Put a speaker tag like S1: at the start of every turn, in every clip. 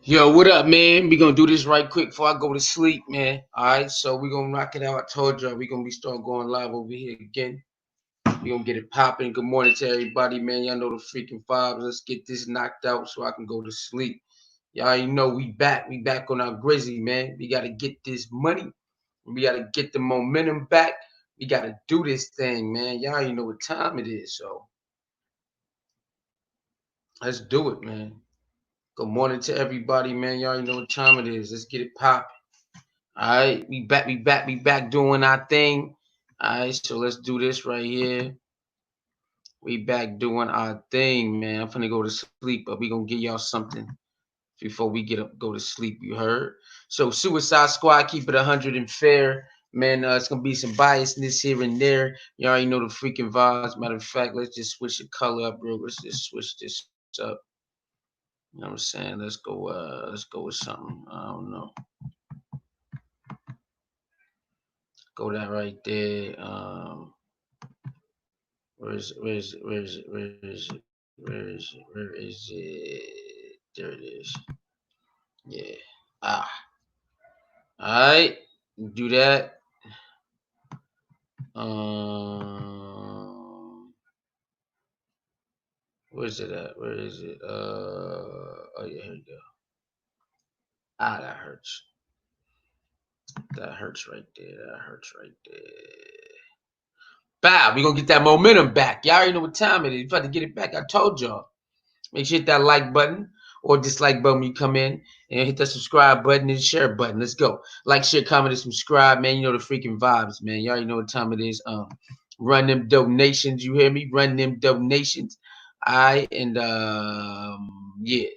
S1: Yo, what up, man? We gonna do this right quick before I go to sleep, man. All right, so we gonna rock it out. I told y'all we gonna be start going live over here again. We gonna get it popping. Good morning to everybody, man. Y'all know the freaking vibes. Let's get this knocked out so I can go to sleep. Y'all already know we back. We back on our Grizzly, man. We gotta get this money. We gotta get the momentum back. We gotta do this thing, man. Y'all already know what time it is, so let's do it, man. Good morning to everybody, man. Y'all already know what time it is. Let's get it popping. All right, we back doing our thing. All right, so let's do this right here. We back doing our thing, man. I'm finna go to sleep, but we gonna give y'all something before we get up, go to sleep. You heard? So Suicide Squad, keep it 100 and fair, man. It's gonna be some biasness here and there. You already know the freaking vibes. Matter of fact, let's just switch the color up, bro. Let's just switch this up. You know what I'm saying? Let's go with something. I don't know. Go that right there. Where is it? There it is. Yeah. Ah. Alright. Do that. Where's it at? Where is it? Oh yeah, here you go. Ah, that hurts. That hurts right there. That hurts right there. Bow, we gonna get that momentum back. Y'all already know what time it is. You about to get it back. I told y'all. Make sure you hit that like button or dislike button when you come in, and hit that subscribe button and share button. Let's go. Like, share, comment, and subscribe, man. You know the freaking vibes, man. Y'all already know what time it is. Run them donations. You hear me? Run them donations. And yeah.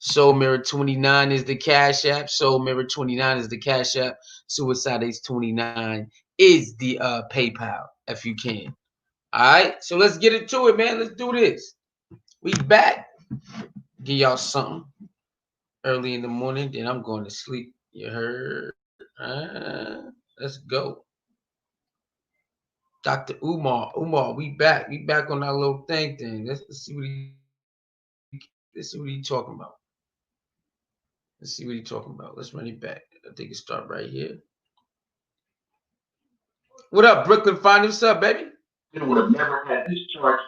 S1: Soul Mirror 29 is the Cash App. Soul Mirror 29 is the Cash App. Suicide Ace 29 is the PayPal, if you can. All right. So let's get into it, man. Let's do this. We back. Give y'all something early in the morning, then I'm going to sleep. You heard? Let's go. Dr. Umar, we back. We back on our little thing. Let's see what he talking about. Let's see what he talking about. Let's run it back. I think it start right here. What up, Brooklyn? Find what's up, baby?
S2: You would have never had this charge.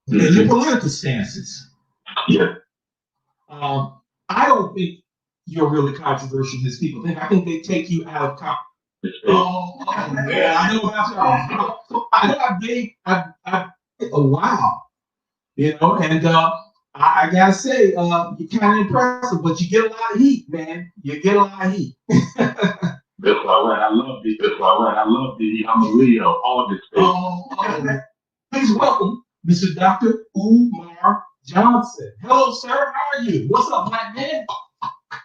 S2: Yeah, your political stances. Yeah. I don't think you're really controversial as people think. I think they take you out of context. Yeah, I know about y'all. So wow, and I gotta say, you're kind of impressive, but you get a lot of heat, man. You get a lot of heat. That's all right. I love this. That's all right. I love the. I'm a Leo. All this thing. Please welcome Mr. Dr. Umar Johmson. Hello, sir. How are you? What's up, black man?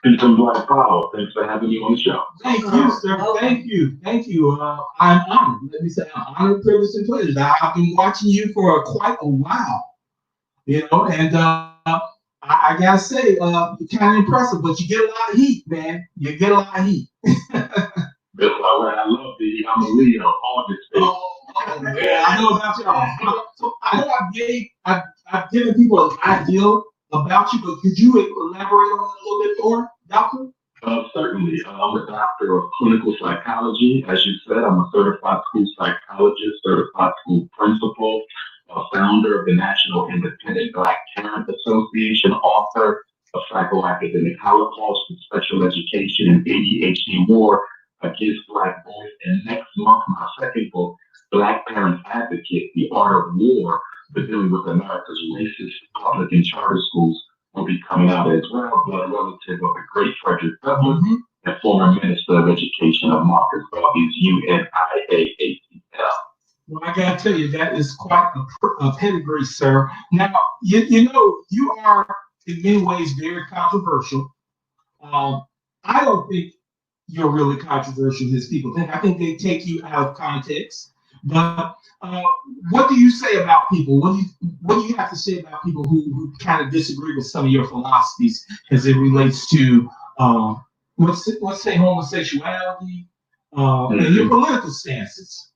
S2: I'm Black Power. Thanks for having me on the show. Thank you, sir. Thank you. Thank you. I'm honored. Let me say, I'm honored, privileged, and pleasure. I've been watching you for quite a while, and I gotta say, you're kind of impressive, but you get a lot of heat, man. You get a lot of heat. That's all right. I love the. I'm a Leo. All this thing. Yeah, I know about y'all. So I know I've given people an idea about you, but could you elaborate on it a little bit more, Doctor? Certainly. I'm a doctor of clinical psychology. As you said, I'm a certified school psychologist, certified school principal, a founder of the National Independent Black Parent Association, author of Psychoacademic Holocaust and Special Education and ADHD War Against Black Boys. And next month, my second book, Black Parent Advocate, The Art of War, but dealing with America's racist public and charter schools, will be coming out as well. Blood relative of the great Frederick Douglass and former Minister of Education of Marcus Garvey's UNIAACL. Well, I gotta tell you, that is quite a pedigree, sir. Now, you are in many ways very controversial. I don't think you're really controversial as people think. I think they take you out of context. But what do you say about people? What do you have to say about people who kind of disagree with some of your philosophies as it relates to let's say homosexuality and your political stances?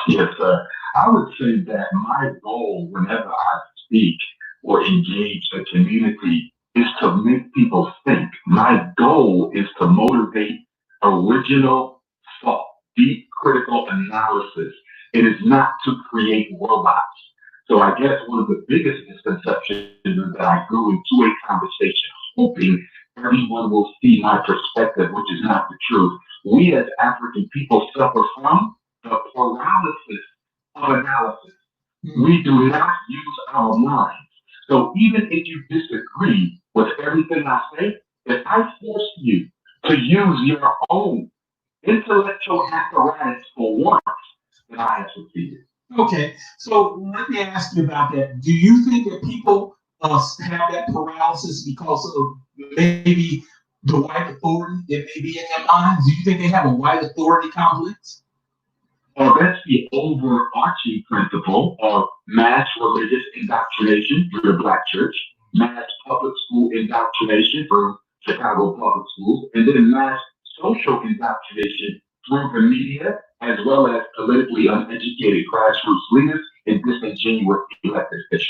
S2: Yes, sir. I would say that my goal, whenever I speak or engage the community,
S3: is to make people think. My goal is to motivate original thought, deep critical analysis. It is not to create robots. So I guess one of the biggest misconceptions is that I go into a conversation hoping everyone will see my perspective, which is not the truth. We as African people suffer from the paralysis of analysis. We do not use our minds. So even if you disagree with everything I say, if I force you to use your own intellectual apparatus for once, then I have succeeded.
S2: Okay, so let me ask you about that. Do you think that people have that paralysis because of maybe the white authority that may be in their minds? Do you think they have a white authority complex?
S3: That's the overarching principle of mass religious indoctrination through the Black church, mass public school indoctrination through Chicago public schools, and then mass social indoctrination through the media, as well as politically uneducated grassroots leaders and disingenuous elected officials.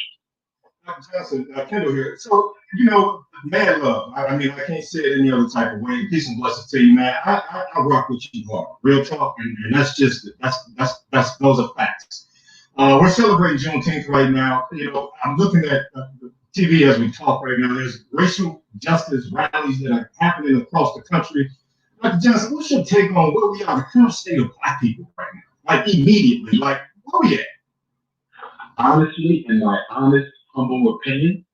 S4: Johnson, Kendall here. So, man love. I mean, I can't say it any other type of way. Peace and blessings to you, man. I rock with you hard. Real talk, and that's just that's those are facts. We're celebrating Juneteenth right now. I'm looking at the TV as we talk right now. There's racial justice rallies that are happening across the country. Dr. Johnson, what's your take on where we are, the current state of Black people right now? Like immediately, like where we at?
S3: Honestly, in my honest, humble opinion,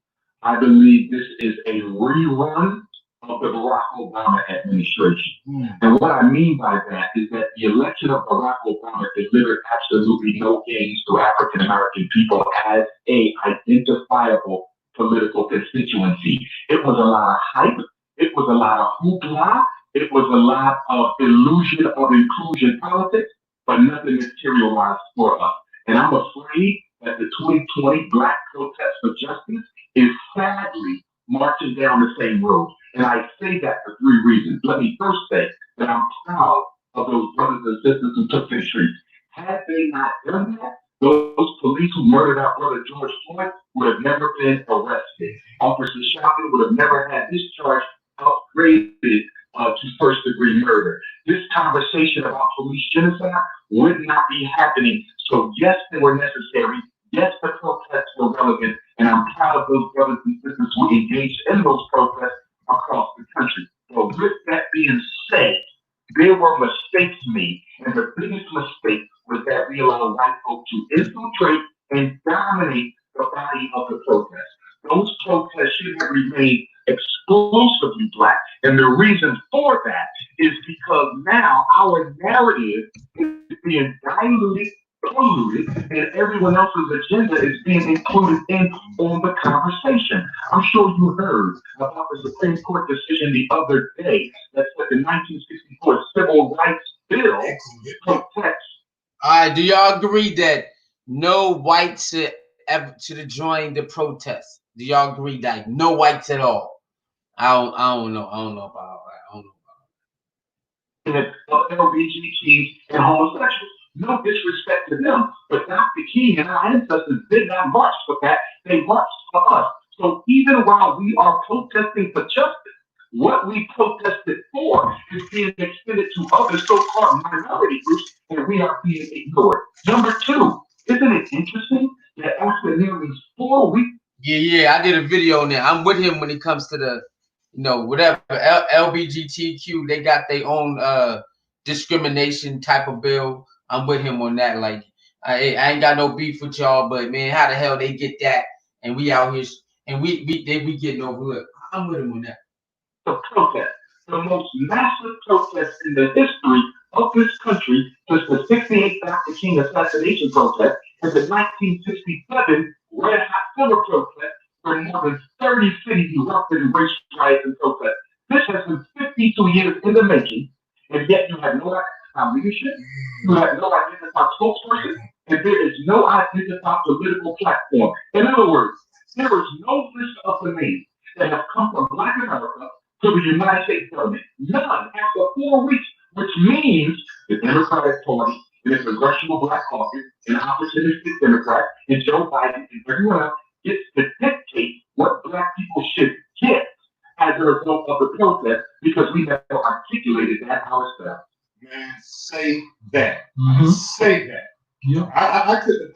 S3: I believe this is a rerun of the Barack Obama administration. And what I mean by that is that the election of Barack Obama delivered absolutely no gains to African American people as a identifiable political constituency. It was a lot of hype. It was a lot of hoopla. It was a lot of illusion of inclusion politics, but nothing materialized for us. And I'm afraid that the 2020 Black Protest for Justice is sadly marching down the same road. And I say that for three reasons. Let me first say that I'm proud of those brothers and sisters who took to the streets. Had they not done that, those police who murdered our brother George Floyd would have never been arrested. Officer Chauvin would have never had this charge upgraded to first degree murder. This conversation about police genocide would not be happening. So yes, they were necessary. Yes, the protests were relevant, and I'm proud of those brothers and sisters who engaged in those protests across the country. But with that being said, there were mistakes made, and the biggest mistake was that we allowed white folk to infiltrate and dominate the body of the protest. Those protests should have remained exclusively Black, and the reason for that is because now our narrative is being diluted, polluted, and everyone else's agenda is being included in on the conversation. I'm sure you heard about the Supreme Court decision the other day that said the 1964 Civil Rights Bill protects.
S1: All right, do y'all agree that no whites should have joined the protest? Do y'all agree that no whites at all? I don't know. I don't know about all that. I don't know about
S3: LGBTs and homosexuals. No disrespect to them, but Dr. King and our ancestors did not march for that. They marched for us. So even while we are protesting for justice, what we protested for is being extended to other so-called minority groups, and we are being ignored. Number two, isn't it interesting that after nearly 4 weeks?
S1: Yeah, I did a video on that. I'm with him when it comes to the, whatever LBGTQ. They got their own discrimination type of bill. I'm with him on that. Like, I ain't got no beef with y'all, but man, how the hell they get that? And we out here, and we getting over it. I'm with him on that.
S3: The protest, the most massive protest in the history of this country since the 68 Dr. King assassination protest and the 1967 Red Hot Summer protest, where more than 30 cities erupted in racial riots and protests. This has been 52 years in the making, and yet you have no leadership, you have no identified spokesperson, and there is no identified political platform. In other words, there is no list of the names that have come from Black America to the United States government. None after 4 weeks, which means the Democratic Party and the Congressional Black Caucus and opportunistic Democrats and Joe Biden and everyone else gets to dictate what Black people should get as a result of the protest because we never articulated that ourselves.
S4: Man, say that.
S2: Mm-hmm.
S4: Say that.
S2: Yeah.
S4: I could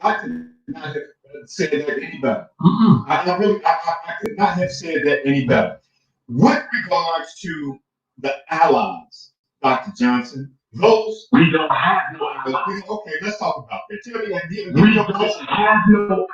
S4: not have said that any better. I could not have said that any better. With regards to the allies, Dr. Johnson, those
S3: we don't have no allies.
S4: Okay, let's talk about that. Tell me that.
S3: We don't have no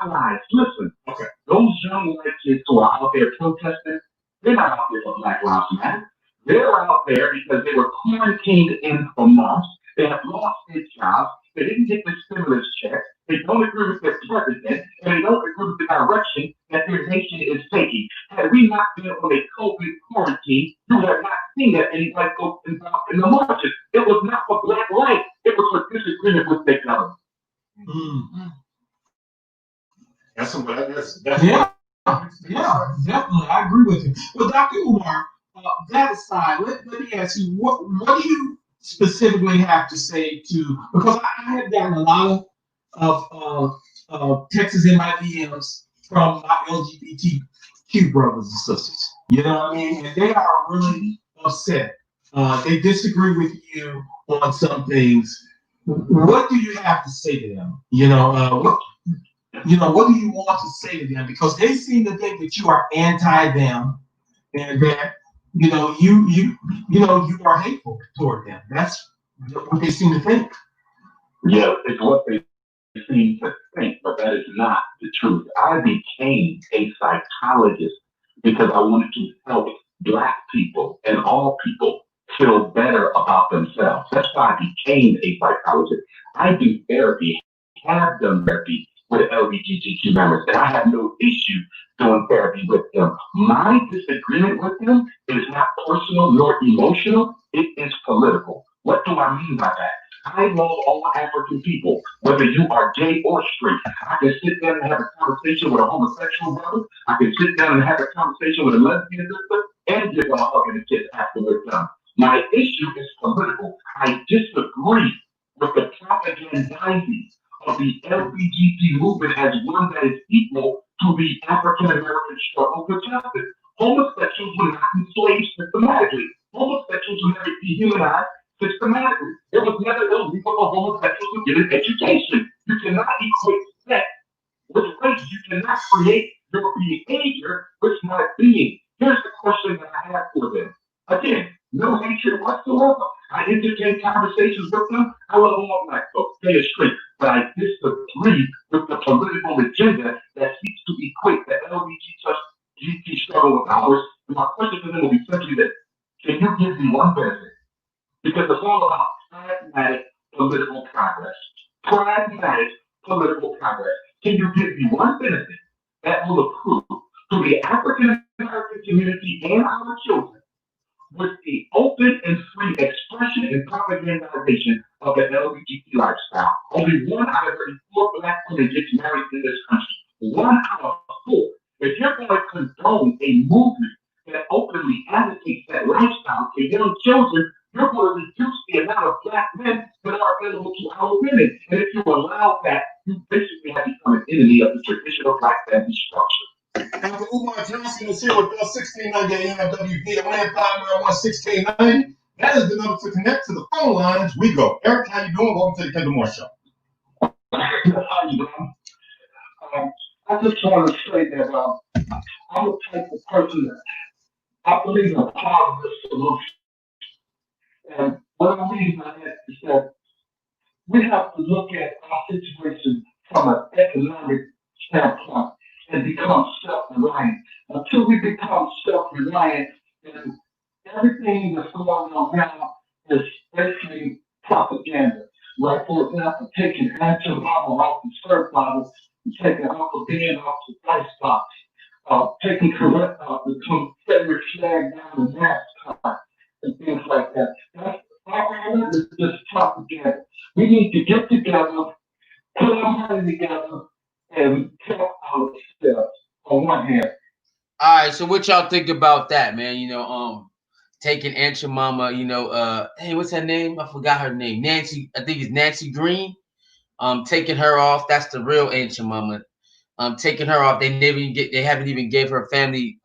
S3: allies. Listen,
S4: okay.
S3: Those young white kids who are out there protesting, they're not out there for Black Lives Matter. They're out there because they were quarantined in for months. They have lost their jobs. They didn't get the stimulus check. They don't agree with their president, and they don't agree with the direction that their nation is taking. Had we not been on a COVID quarantine, you would have not seen that any white folks involved in the marches. It was not for Black life. It was for disagreement with their government.
S2: Mm-hmm.
S4: That's
S2: yeah, definitely. I agree with you. Well, Dr. Umar, that aside, let me ask you, what do you specifically have to say to, because I have gotten a lot of texts in my DMs from my LGBTQ brothers and sisters. You know what I mean? And they are really upset. They disagree with you on some things. What do you have to say to them? What do you want to say to them? Because they seem to think that you are anti them, and that you are hateful toward them. That's what they seem to think.
S3: Yeah, it's what they seem to think, but that is not the truth. I became a psychologist because I wanted to help Black people and all people feel better about themselves. That's why I became a psychologist. I do therapy, have done therapy with LGBTQ members, and I have no issue doing therapy with them. My disagreement with them is not personal nor emotional, it is political. What do I mean by that? I love all African people, whether you are gay or straight. I can sit down and have a conversation with a homosexual brother. I can sit down and have a conversation with a lesbian sister and give them a hug and a kiss after we're done. My issue is political. I disagree with the propagandizing of the LGBT movement as one that is equal to the African American struggle for justice. Homosexuals were not enslaved systematically. Homosexuals were never dehumanized systematically. It was never illegal for homosexuals to get an education. You cannot equate sex with race. You cannot create your behavior with my being. Here's the question that I have for them. Again, no hatred whatsoever. I entertain conversations with them. I love all Black folks, gay or straight, but I disagree with the political agenda that seeks to equate the LGBT struggle with ours. And my question to them will be simply this: can you give me one benefit? Because it's all about pragmatic political progress. Pragmatic political progress. Can you give me one benefit that will accrue to the African American community and our children with the open and free expression and propagandization of the LGBT lifestyle? Only one out of every 4 Black women gets married in this country. 1 out of 4. If you're going to condone a movement that openly advocates that lifestyle to young children, you're going to reduce the amount of Black men that are available to our women. And if you allow that, you basically have become an enemy of the traditional Black family structure.
S4: Dr. Umar Johmson is here with us, 1690 AMWD, Atlanta 591 That is the number to connect to the phone lines. We go. Eric, how you doing? Welcome to the Kendall Moore Show.
S3: How you doing? I just want to say that I'm the type of person that I believe in a positive solution. And what I mean by that is that we have to look at our situation from an economic standpoint and become self-reliant. Until we become self-reliant, and everything that's going on now is basically propaganda. Like, for example, taking Aunt Mama off the surf bottle, taking Uncle Ben off the ice box, taking the Confederate flag down the NASCAR, and things like that. That's propaganda is just propaganda. We need to get together, put our money together, and help ourselves on one hand.
S1: All right, so what y'all think about that, man? Taking Aunt your mama, hey, what's her name? I forgot her name. Nancy, I think it's Nancy Green. Taking her off. That's the real Aunt your mama. Taking her off. They haven't even gave her family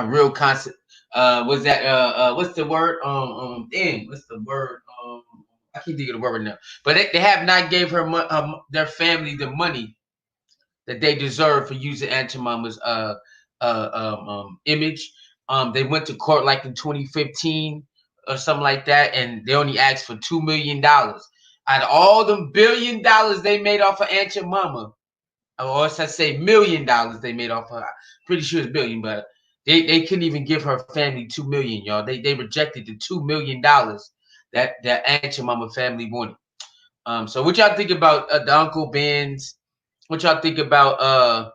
S1: a real concept. Was that what's the word? What's the word? I can't think of the word right now. But they have not gave her their family the money that they deserve for using Aunt Jemima's image. They went to court like in 2015 or something like that, and they only asked for $2 million. Out of all them $1 billion they made off of Aunt Jemima, or should I say $1 million they made off her. Pretty sure it's billion, but they couldn't even give her family $2 million, y'all. They rejected the $2 million that Aunt Jemima family wanted. So what y'all think about the Uncle Ben's? What y'all think about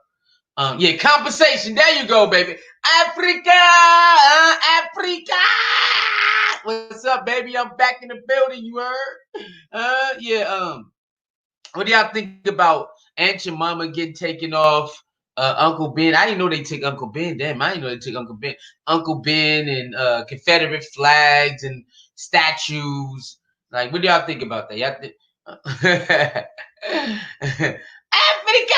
S1: yeah, compensation. There you go, baby. Africa, Africa. What's up, baby? I'm back in the building. You heard? Yeah. What do y'all think about Aunt Jemima getting taken off? Uncle Ben. I didn't know they took Uncle Ben. Damn, I didn't know they took Uncle Ben. Uncle Ben and Confederate flags and statues. Like, what do y'all think about that? Y'all think Africa?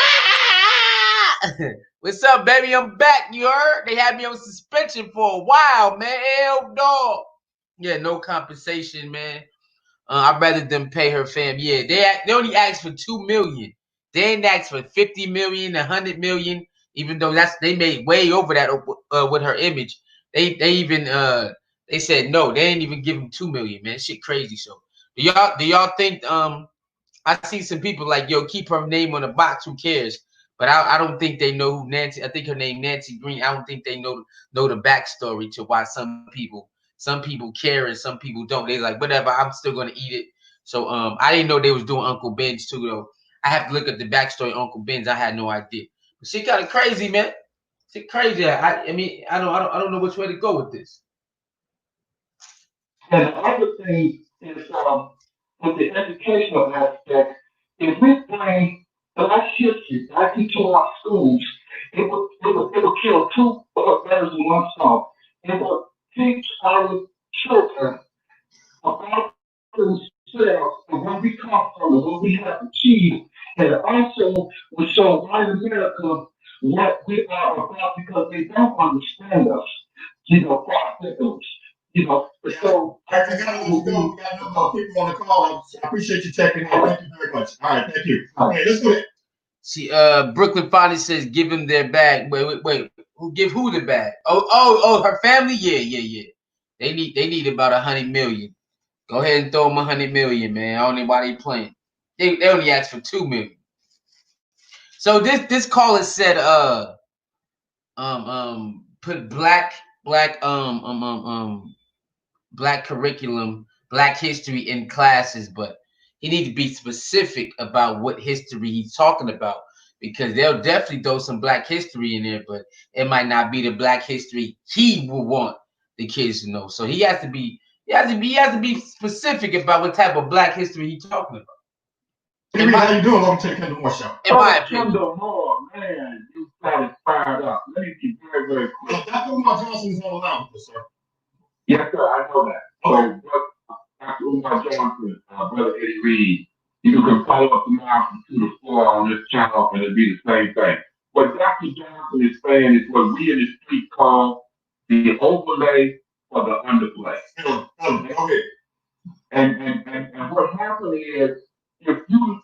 S1: What's up, baby? I'm back. You heard? They had me on suspension for a while, man. Hell, dog. Yeah, no compensation, man. I'd rather them pay her fam. Yeah, they only asked for $2 million. They didn't ask for 50 million, 100 million. Even though they made way over that with her image. They even they said no. They didn't even give them 2 million, man. Shit crazy. So do y'all think I see some people like, yo, keep her name on the box. Who cares? But I don't think they know who Nancy. I think her name Nancy Green. I don't think they know the backstory to why some people care and some people don't. They like whatever. I'm still gonna eat it. So I didn't know they was doing Uncle Ben's too though. I have to look at the backstory of Uncle Ben's. I had no idea. But she kind of crazy, man. She crazy. I mean I don't know which way to go with this.
S3: And the other thing is with the educational aspect, if we bring Black history back into our schools, it would kill two birds with one stone. It would teach our children about themselves and where we come from and what we have achieved. And it also will show white America what we are about because they don't understand us, victims, so
S4: I gotta let you go. We got no more people on the call. I appreciate you checking in. Thank you very much. All right, thank you. Okay, let's go ahead.
S1: See, Brooklyn Finally says, give them their bag. Wait. Give who the bag? Oh, her family? Yeah. They need about 100 million. Go ahead and throw them 100 million, man. I don't know why they playing. They only asked for 2 million. So this caller said, put black curriculum, black history in classes, but he need to be specific about what history he's talking about because they'll definitely throw some black history in there, but it might not be the black history he will want the kids to know. So he has to be specific about what type of black history he's talking about.
S4: Hey, how you doing? Welcome to the Kendall Moore Show.
S1: In my opinion.
S3: Kendall Moore, man, you got it fired up. Let me be very, very quick.
S4: Dr. Umar Johnson is on the line with us, sir.
S3: Yes, sir, I know that. So, Dr. Umar Johnson, Brother Eddie Reed, you can follow up tomorrow from 2 to 4 on this channel, and it'll be the same thing. What Dr. Johnson is saying is what we in the street call the overlay for the underplay.
S4: Okay.
S3: And what happened is, if you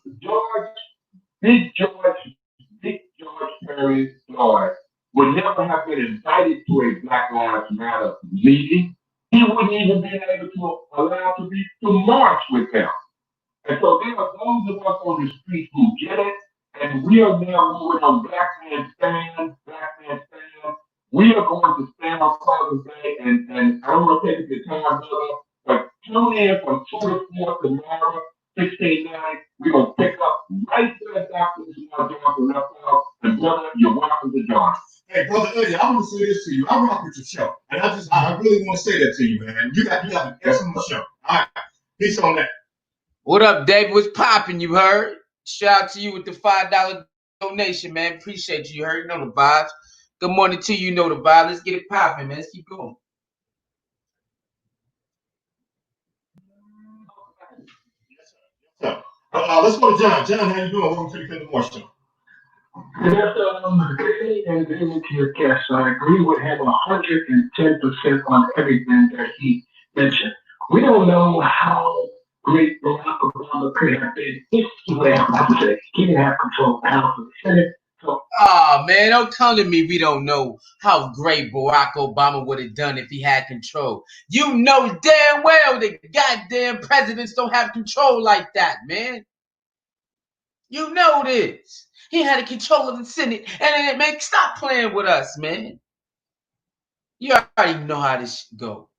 S3: Big George Perry Floyd would never have been invited to a Black Lives Matter meeting. He wouldn't even be able to allow to march with them. And so there are those of us on the street who get it, and we are now moving on Black Man Stand. We are going to stand on Father's Day, and I don't want to take the time, brother, but tune in from 2 to 4 tomorrow, 16-9. We're going to pick up right there, Dr. Umar Johnson left off, and brother, you're welcome to join.
S4: Hey, Brother Eddie, I want to say this to you. I rock with your show. And I really want to say that to you, man. You got an excellent show. All right. Peace on that.
S1: What up, David? What's popping? You heard? Shout out to you with the $5 donation, man. Appreciate you. You heard? You know the vibes. Good morning to you. You know the vibe. Let's get it popping, man. Let's keep going.
S4: Yes, sir. Let's go to John. John, how you doing? Welcome to the Kendall Moore Show.
S3: Yes, and to your guest, I agree with him 110% on everything that he mentioned. We don't know how great Barack Obama could have been if he would have, like you said, he didn't have control of the House and the Senate. So,
S1: Oh man, don't come to me. We don't know how great Barack Obama would have done if he had control. You know damn well the goddamn presidents don't have control like that, man. You know this. He had a control of the Senate, and then man, stop playing with us, man. You already know how this go.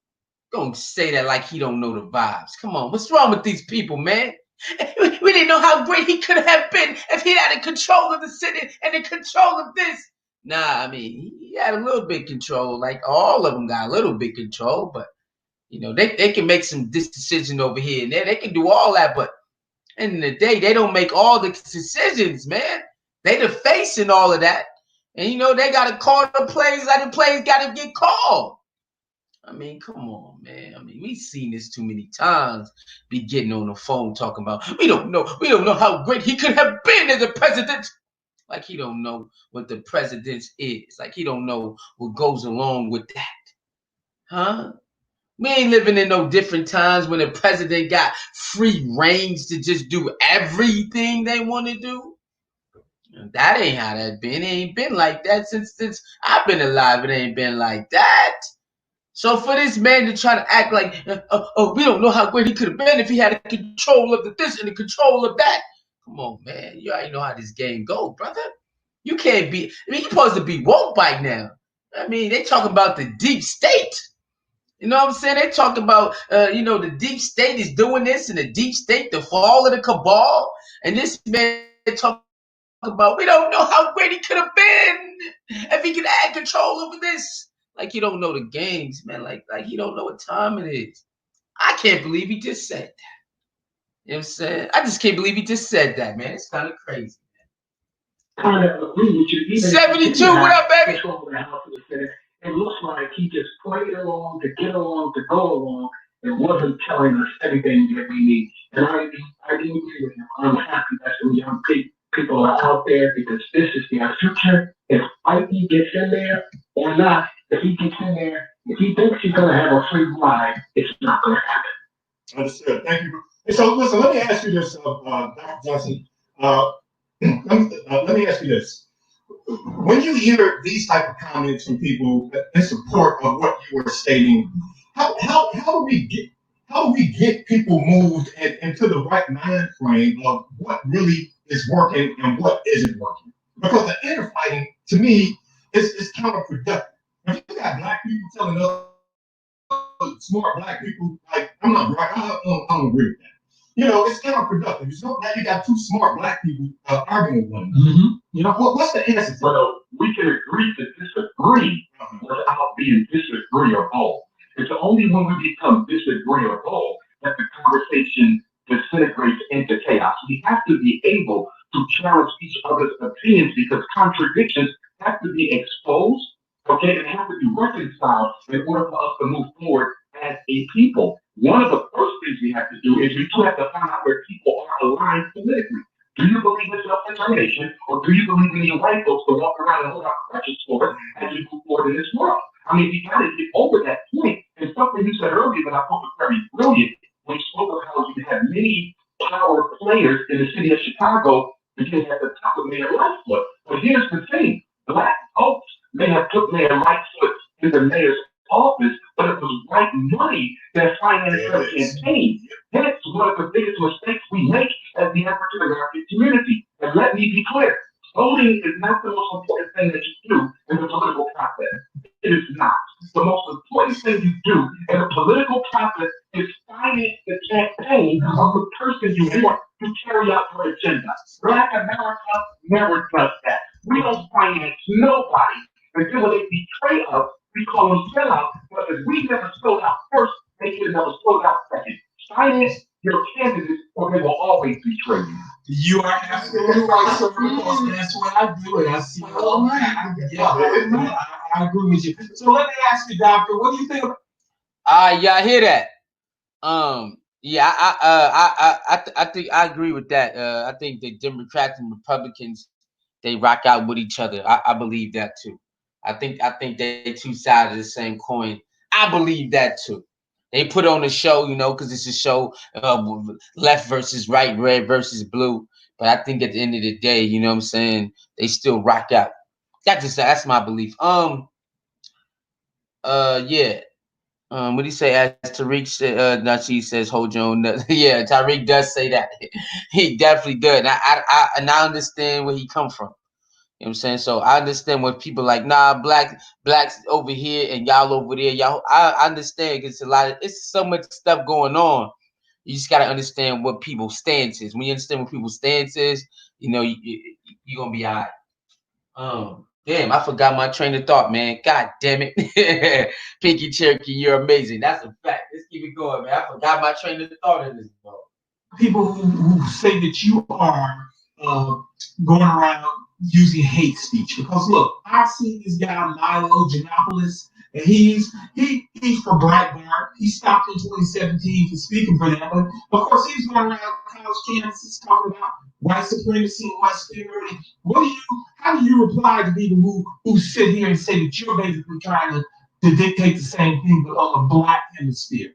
S1: Don't say that like he don't know the vibes. Come on, what's wrong with these people, man? We didn't know how great he could have been if he had a control of the Senate and the control of this. Nah, I mean, he had a little bit control. Like all of them got a little bit control, but they can make some decision over here and there. They can do all that, but end of the day, they don't make all the decisions, man. They the face in all of that. And they gotta call the plays, like the plays gotta get called. I mean, come on, man. I mean, we've seen this too many times. Be getting on the phone talking about we don't know how great he could have been as a president. Like he don't know what the president is. Like he don't know what goes along with that. Huh? We ain't living in no different times when the president got free reigns to just do everything they want to do. That ain't how that been. It ain't been like that since I've been alive. It ain't been like that. So for this man to try to act like, we don't know how great he could have been if he had control of the this and the control of that. Come on, man. You already know how this game go, brother. You can't be. I mean, you're supposed to be woke by now. I mean, they talk about the deep state. You know what I'm saying? They talk about, the deep state is doing this and the deep state, the fall of the cabal. And this man talk about, we don't know how great he could have been if he could add control over this. Like you don't know the games, man. Like you don't know what time it is. I can't believe he just said that. You know what I'm saying? I just can't believe he just said that, man. It's kind of crazy.
S3: kind of agree with you. Even if he
S1: 72,
S3: didn't
S1: what
S3: have
S1: up, baby?
S3: control of the House and the Senate, it looks like he just played along to get along to go along and wasn't telling us everything that we need. And I do agree with him. I'm happy that some young people are out there because this is their future. If Mikey gets in there or not, if he gets in there, if he thinks he's going to have a free ride, it's not going to happen.
S4: Understood. Thank you. And so, listen, let me ask you this, Dr. Johnson. Uh, let me ask you this. When you hear these type of comments from people in support of what you were stating, how do we get people moved into the right mind frame of what really is working and what isn't working? Because the infighting, to me, is counterproductive. If you got black people telling smart black people, like, I'm not black, I don't agree with that. It's counterproductive. Now you got two smart black people arguing with one another. What's the answer to that?
S3: Well, we can agree to disagree without being disagreeable. It's only when we become disagreeable that the conversation disintegrates into chaos. We have to be able to challenge each other's opinions because contradictions have to be exposed, okay, and have to be reconciled in order for us to move forward as a people. One of the first things we have to do is we do have to find out where people are aligned politically. Do you believe in self-determination, or do you believe we need white folks to walk around and hold our crutches for us as we move forward in this world? I mean, we got to get over that point. And something you said earlier that I thought was very brilliant when you spoke of how you have many power players in the city of Chicago beginning at the top of Mayor Lightfoot. But here's the thing: black folks may have put Mayor Lightfoot in the mayor's office, but it was white money that financed her campaign. That's one of the biggest mistakes we make as the African American community. And let me be clear, voting is not the most important thing that you do in the political process. It is not. The most important thing you do in the political process is finance the campaign of the person you want to carry out your agenda. Black America never does that. We don't finance nobody. And then when they betray us, we call them sellouts, but if we never sold out first, they should never sold out second. Finance your candidates, or they will always betray you.
S2: You are absolutely right, sir, because that's what I do, and I see all that. I agree with you. So let me ask you, Doctor, what do you think?
S1: Yeah, I hear that. Yeah, I think I agree with that. I think the Democrats and Republicans they rock out with each other. I believe that too. I think they two sides of the same coin. I believe that too. They put on a show, because it's a show, left versus right, red versus blue. But I think at the end of the day, you know what I'm saying, they still rock out. That's my belief. Yeah. What do you say? As Tariq said, Nachi says, "Hold your own." Yeah, Tariq does say that. He definitely does. And I understand where he come from. You know what I'm saying? So I understand when people like, nah, blacks over here and y'all over there. Y'all, I understand because it's so much stuff going on. You just gotta understand what people's stance is. When you understand what people's stance is, you're gonna be all right. Damn, I forgot my train of thought, man. God damn it. Pinky Cherokee, you're amazing. That's a fact. Let's keep it going, man. I forgot my train of thought in this book.
S2: People who say that you are going around using hate speech. Because look, I've seen this guy Milo Yiannopoulos, and he's from Blackburn. He stopped in 2017 for speaking for them, but of course he's going around college campuses talking about white supremacy and white superiority. How do you reply to people who sit here and say that you're basically trying to dictate the same thing but on the black hemisphere?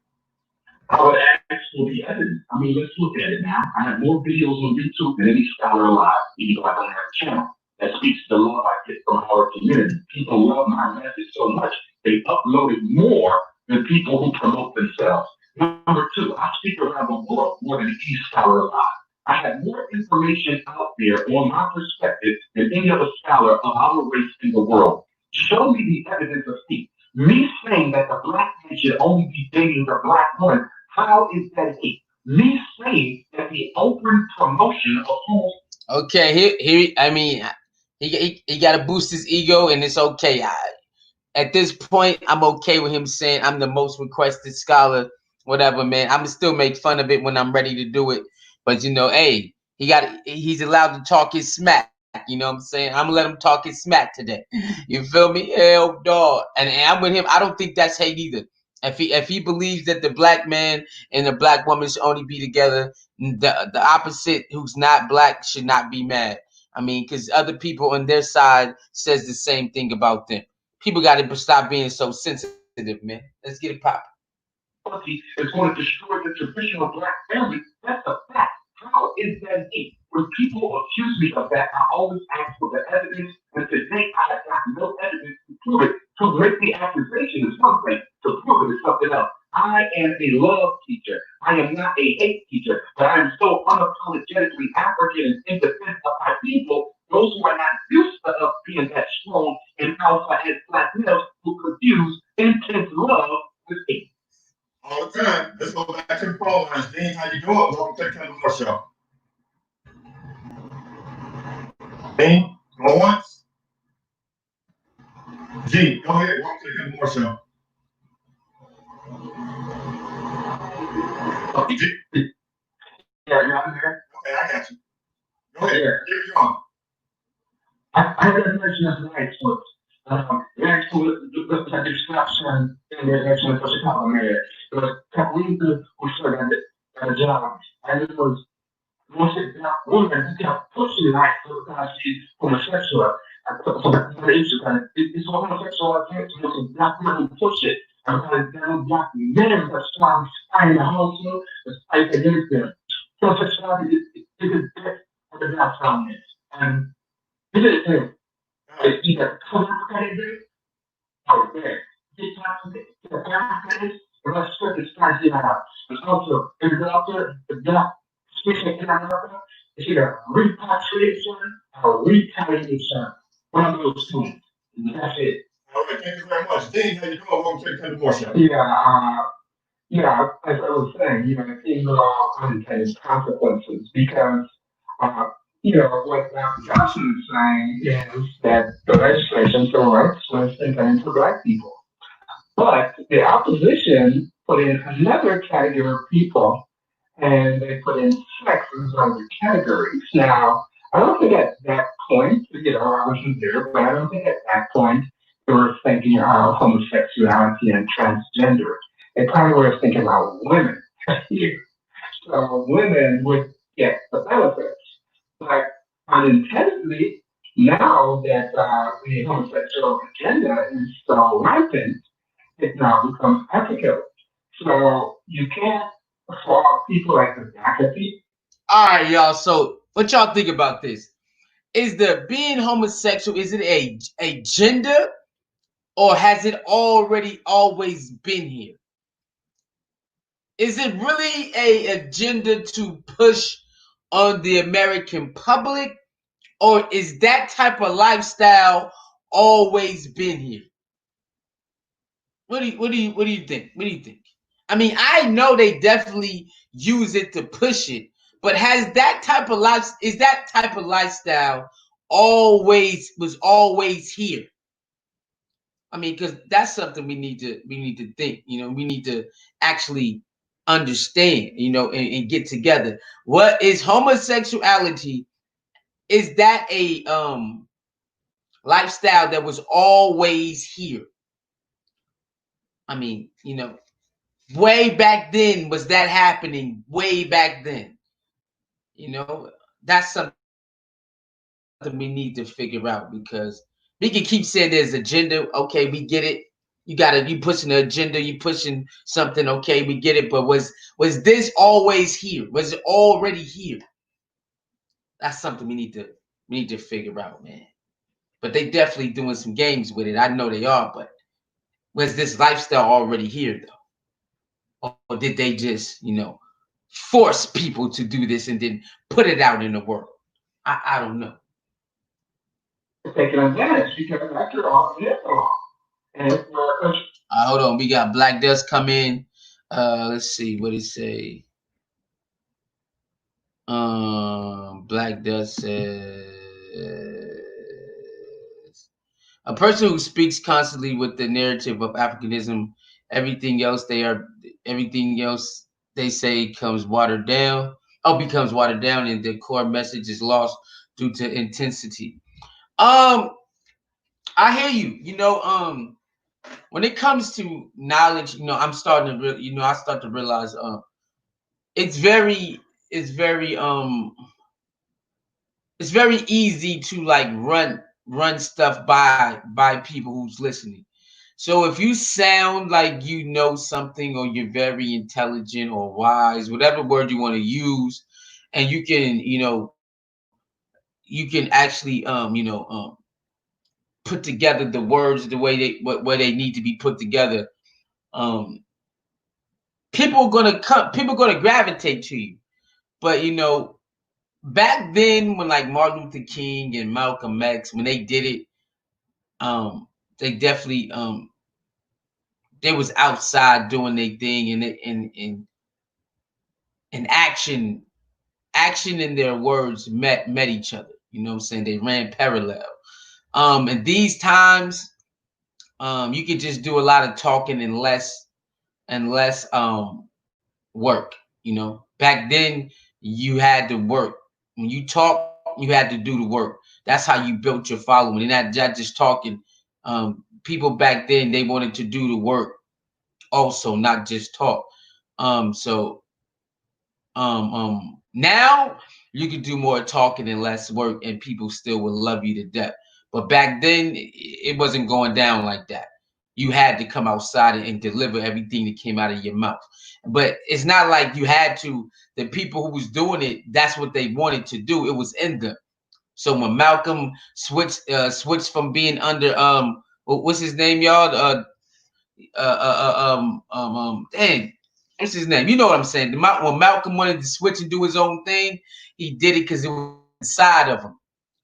S3: I would ask for the evidence. I mean, let's look at it now. I have more videos on YouTube than any scholar alive, even though I don't have a channel. That speaks to the love I get from our community. People love my message so much, they upload it more than people who promote themselves. Number two, I speak around the world more than any scholar alive. I have more information out there on my perspective than any other scholar of our race in the world. Show me the evidence of hate. Me saying that the black man should only be dating the black woman, how is that hate? Me saying that the open promotion of homes.
S1: Okay, he got to boost his ego, and it's okay. At this point, I'm okay with him saying I'm the most requested scholar, whatever, man. I'm gonna still make fun of it when I'm ready to do it. But hey, he's allowed to talk his smack. You know what I'm saying? I'm gonna let him talk his smack today. You feel me? Hell dog. And I'm with him. I don't think that's hate either. If he believes that the black man and the black woman should only be together, the opposite who's not black should not be mad. I mean, because other people on their side says the same thing about them. People got to stop being so sensitive, man. Let's get it popping.
S3: Is going to destroy the traditional black family. That's a fact. How is that deep? When people accuse me of that, I always ask for the evidence, and today I have got no evidence to prove it. To make the accusation is one thing, to prove it is something else. I am a love teacher. I am not a hate teacher, but I am so unapologetically African and in defense of my people, those who are not used to us being that strong and alpha as black males who confuse intense love with hate.
S4: All the time. Let's go back to the phone lines. Dean, how you doing? Welcome to the Kendall Moore Show. Dean, go once. G, go ahead. Welcome to the Kendall Moore Show. G.
S3: Yeah, you're out there.
S4: Okay, I got you. Go ahead. Keep it going.
S3: I had that mention as right foot. Next to the discussion in the election for Chicago mayor. It was Kathleen who started at a job, and it was most of the woman who kept pushing life because she's homosexual. For the issue, it's homosexual against a black woman who push it. And because there are black men that strong in the household, the fight against them. Homosexuality is a death of the black family. And this is the thing. It's either collaborative or there. It's not the black the rest of the stars in out. It's also in the black speaking in America, it's either repatriation or retaliation. One of those two. That's it.
S4: All right, thank you very much. Dean, how you doing? Welcome to the Kendall Moore Show.
S3: Yeah, as I was saying, things are all unintended consequences because what Dr. Johmson is saying is that the legislation for rights was intended for black people. But the opposition put in another category of people, and they put in sex as one of the categories. Now, I don't think at that point, I wasn't there, but I don't think at that point they were thinking of homosexuality and transgender. They probably were thinking about women. So women would get the benefits. But unintendedly, Now that the homosexual agenda is so rampant, it now becomes ethical. So you can't for people like the faculty.
S1: All right, y'all. So what y'all think about this? Is the being homosexual, is it a gender, or has it already always been here? Is it really a agenda to push on the American public, or is that type of lifestyle always been here? What do you think? What do you think? I mean, I know they definitely use it to push it, but has that type of life is that type of lifestyle always here? I mean, because that's something we need to think. We need to actually understand. And get together. What is homosexuality? Is that a lifestyle that was always here? I mean, way back then was that happening? Way back then, that's something we need to figure out because we can keep saying there's agenda. Okay, we get it. You pushing the agenda, you pushing something. Okay, we get it. But was this always here? Was it already here? That's something we need to figure out, man. But they definitely doing some games with it. I know they are, but was this lifestyle already here though? Or did they just, force people to do this and then put it out in the world? I don't know.
S3: Taking advantage because after all, it is a law. And if you're a country,
S1: Hold on, we got Black Dust come in. Let's see what it say. Black Dust says a person who speaks constantly with the narrative of Africanism, everything else they are, everything else they say comes watered down. Oh, becomes watered down, and the core message is lost due to intensity. Um, I hear you. When it comes to knowledge, I'm starting to, I start to realize, it's very, it's very, it's very easy to like run stuff by people who's listening. So if you sound like you know something or you're very intelligent or wise, whatever word you want to use, and you can actually put together the words the way where they need to be put together. Um, people are gonna gravitate to you. But back then when like Martin Luther King and Malcolm X when they did it, they definitely they was outside doing their thing and and action and their words met each other. You know what I'm saying? They ran parallel. And these times, you could just do a lot of talking and less work. Back then you had to work. When you talk, you had to do the work. That's how you built your following. And not just talking. People back then they wanted to do the work also, not just talk. So now you can do more talking and less work, and people still will love you to death. But back then, it wasn't going down like that. You had to come outside and deliver everything that came out of your mouth. But it's not like you had to. The people who was doing it, that's what they wanted to do. It was in them. So when Malcolm switched from being under what's his name, y'all? Dang, what's his name? You know what I'm saying? When Malcolm wanted to switch and do his own thing, he did it because it was inside of him.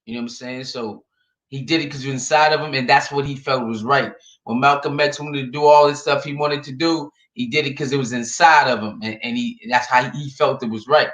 S1: You know what I'm saying? So he did it because it was inside of him, and that's what he felt was right. When Malcolm X wanted to do all this stuff he wanted to do, he did it because it was inside of him, and that's how he felt it was right.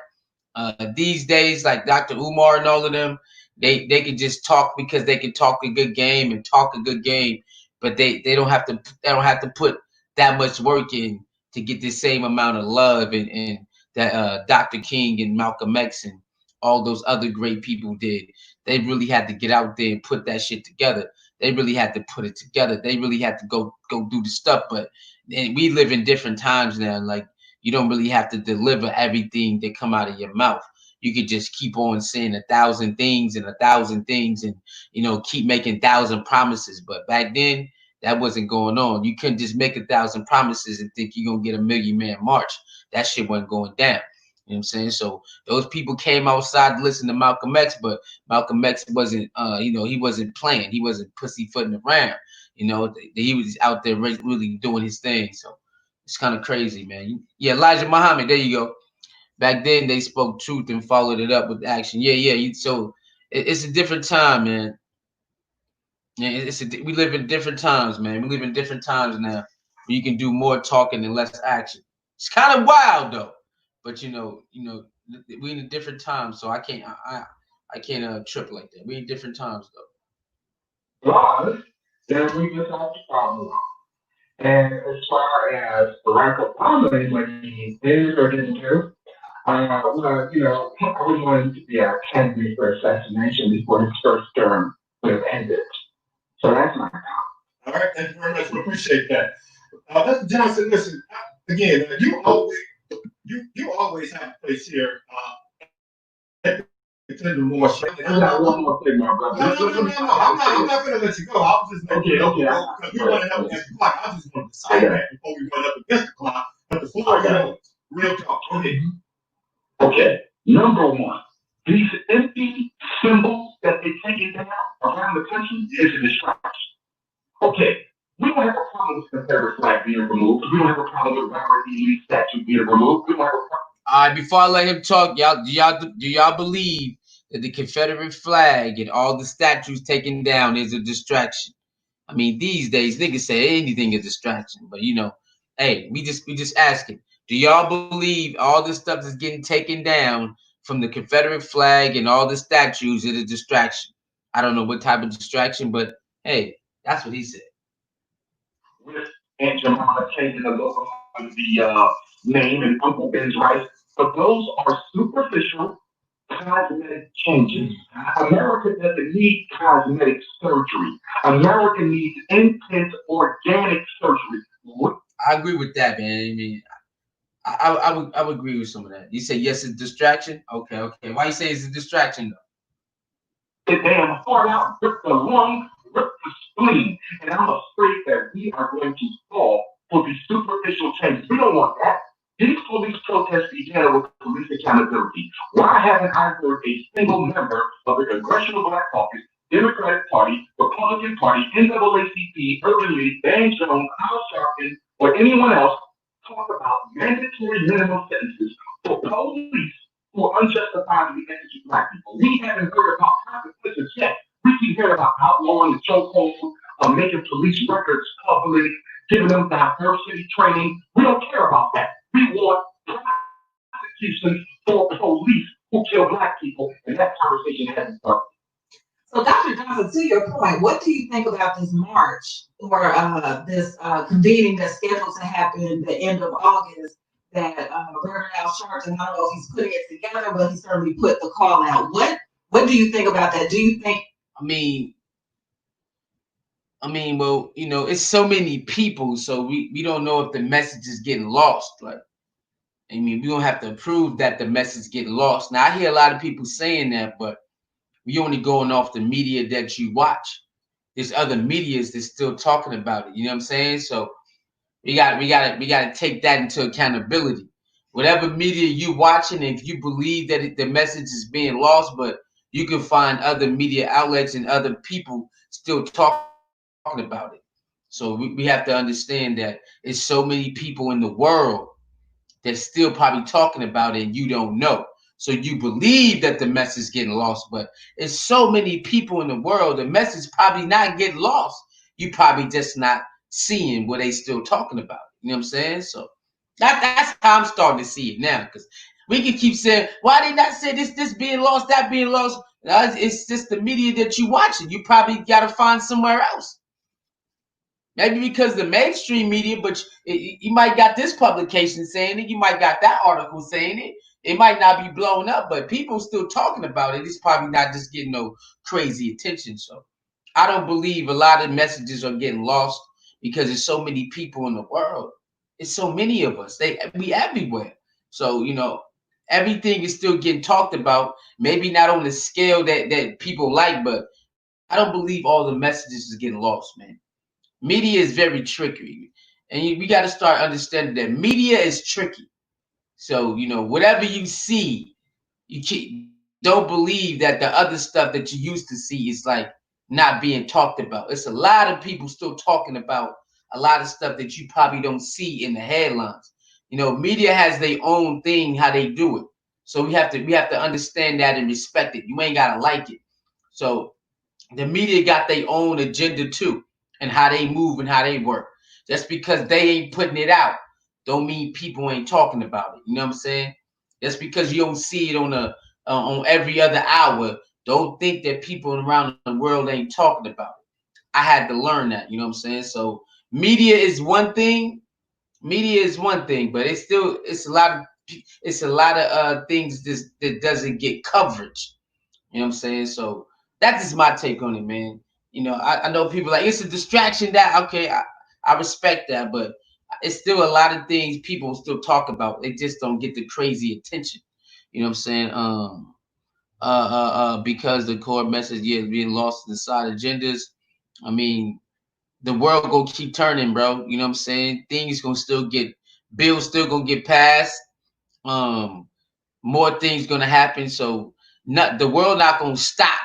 S1: These days, like Dr. Umar and all of them, they can just talk because they can talk a good game and talk a good game, but they don't have to put that much work in to get the same amount of love and that Dr. King and Malcolm X and all those other great people did. They really had to get out there and put that shit together. They really had to put it together. They really had to go do the stuff. But we live in different times now. Like you don't really have to deliver everything that come out of your mouth. you could just keep on saying 1,000 things and 1,000 things, and keep making 1,000 promises. But back then, that wasn't going on. You couldn't just make 1,000 promises and think you're gonna get a million-man march. That shit wasn't going down. You know what I'm saying? So those people came outside to listen to Malcolm X, but Malcolm X wasn't, he wasn't playing. He wasn't pussyfooting around. He was out there really doing his thing. So it's kind of crazy, man. Yeah, Elijah Muhammad. There you go. Back then, they spoke truth and followed it up with action. Yeah, yeah. So it's a different time, man. Yeah, we live in different times, man. We live in different times now, where you can do more talking and less action. It's kind of wild though, but we in a different time, so I can't trip like that. We in different times though.
S3: Plus, then we just have to problem. And as far as Barack Obama and what he did or didn't do, well, I wouldn't want him to be a candidate for assassination before his first term would have ended. So that's my comment.
S4: All right, thank you very much. We appreciate that. Mr. Johnson, listen, again, you always have a place here at the Tender More Show.
S3: I got one more thing, my brother.
S4: No. I'm not going to let you go. I was just
S3: okay.
S4: Because we running up against the clock. I just wanted to say that before we run up against the clock. But the floor is yours. Real talk. Okay.
S3: Okay. Number one, these empty symbols that they taking down around the country is a distraction. Okay. We don't have a problem with the Confederate flag being removed. We don't have a problem with Robert E. Lee statue being removed. We don't have a problem.
S1: All right, before I let him talk, do y'all believe that the Confederate flag and all the statues taken down is a distraction? I mean, these days niggas say anything is a distraction, but hey, we just asking. Do y'all believe all this stuff that's getting taken down from the Confederate flag and all the statues is a distraction? I don't know what type of distraction, but hey, that's what he said.
S3: With Aunt Jemima changing the logo of the name and Uncle Ben's rights, but those are superficial cosmetic changes. America doesn't need cosmetic surgery. America needs intense organic surgery.
S1: I agree with that, man. I mean, I would agree with some of that. You say yes, it's a distraction. Okay. Why you say it's a distraction though?
S3: The damn heart out, rip the lung, rip the spleen, and I'm afraid that we are going to fall for these superficial changes. We don't want that. These police protests began with police accountability. Why haven't I heard a single member of the Congressional Black Caucus, Democratic Party, Republican Party, NAACP, Urban League, Dan Jones, Al Sharpton, or anyone else talk about mandatory minimum sentences for police who are unjustifiably execute Black people? We haven't heard about consequences yet. We keep hearing about outlawing the chokehold, making police records public, giving them diversity training. We don't care about that. We want prosecution for police who kill Black people, and that conversation hasn't started.
S5: So, Dr. Johnson, to your point, what do you think about this march or this convening that's scheduled to happen the end of August that Reverend Al Sharpton, I don't know if he's putting it together, but he certainly put the call out. What do you think about that? Do you think?
S1: I mean, well, it's so many people, so we don't know if the message is getting lost. Like, we don't have to prove that the message getting lost. Now, I hear a lot of people saying that, but we only going off the media that you watch. There's other medias that's still talking about it. You know what I'm saying? So we got to take that into accountability. Whatever media you watching, if you believe that the message is being lost, but you can find other media outlets and other people still talking about it. So we have to understand that it's so many people in the world that's still probably talking about it and you don't know. So you believe that the message is getting lost, but it's so many people in the world, the message probably not getting lost. You probably just not seeing what they still talking about. You know what I'm saying? So that's how I'm starting to see it now, because we can keep saying, why they not say this being lost, that being lost? It's just the media that you watching. You probably got to find somewhere else. Maybe because the mainstream media, but you might got this publication saying it. You might got that article saying it. It might not be blown up, but people still talking about it. It's probably not just getting no crazy attention. So I don't believe a lot of messages are getting lost because there's so many people in the world. It's so many of us. We everywhere. So, everything is still getting talked about. Maybe not on the scale that people like, but I don't believe all the messages is getting lost, man. Media is very tricky, and we got to start understanding that media is tricky. So whatever you see, don't believe that the other stuff that you used to see is like not being talked about. It's a lot of people still talking about a lot of stuff that you probably don't see in the headlines. Media has their own thing how they do it. So we have to understand that and respect it. You ain't gotta like it. So the media got their own agenda too, and how they move and how they work. Just because they ain't putting it out, don't mean people ain't talking about it. You know what I'm saying? Just because you don't see it on every other hour, don't think that people around the world ain't talking about it. I had to learn that. You know what I'm saying? So media is one thing. Media is one thing, but it's a lot of things that doesn't get coverage. You know what I'm saying? So that's just my take on it, man. I know people like it's a distraction. That okay, I respect that, but it's still a lot of things people still talk about. They just don't get the crazy attention. You know what I'm saying? Because the core message is being lost in the side agendas. I mean, the world gonna keep turning, bro. You know what I'm saying? Things gonna still get bills still gonna get passed. Um, More things gonna happen. So not the world not gonna stop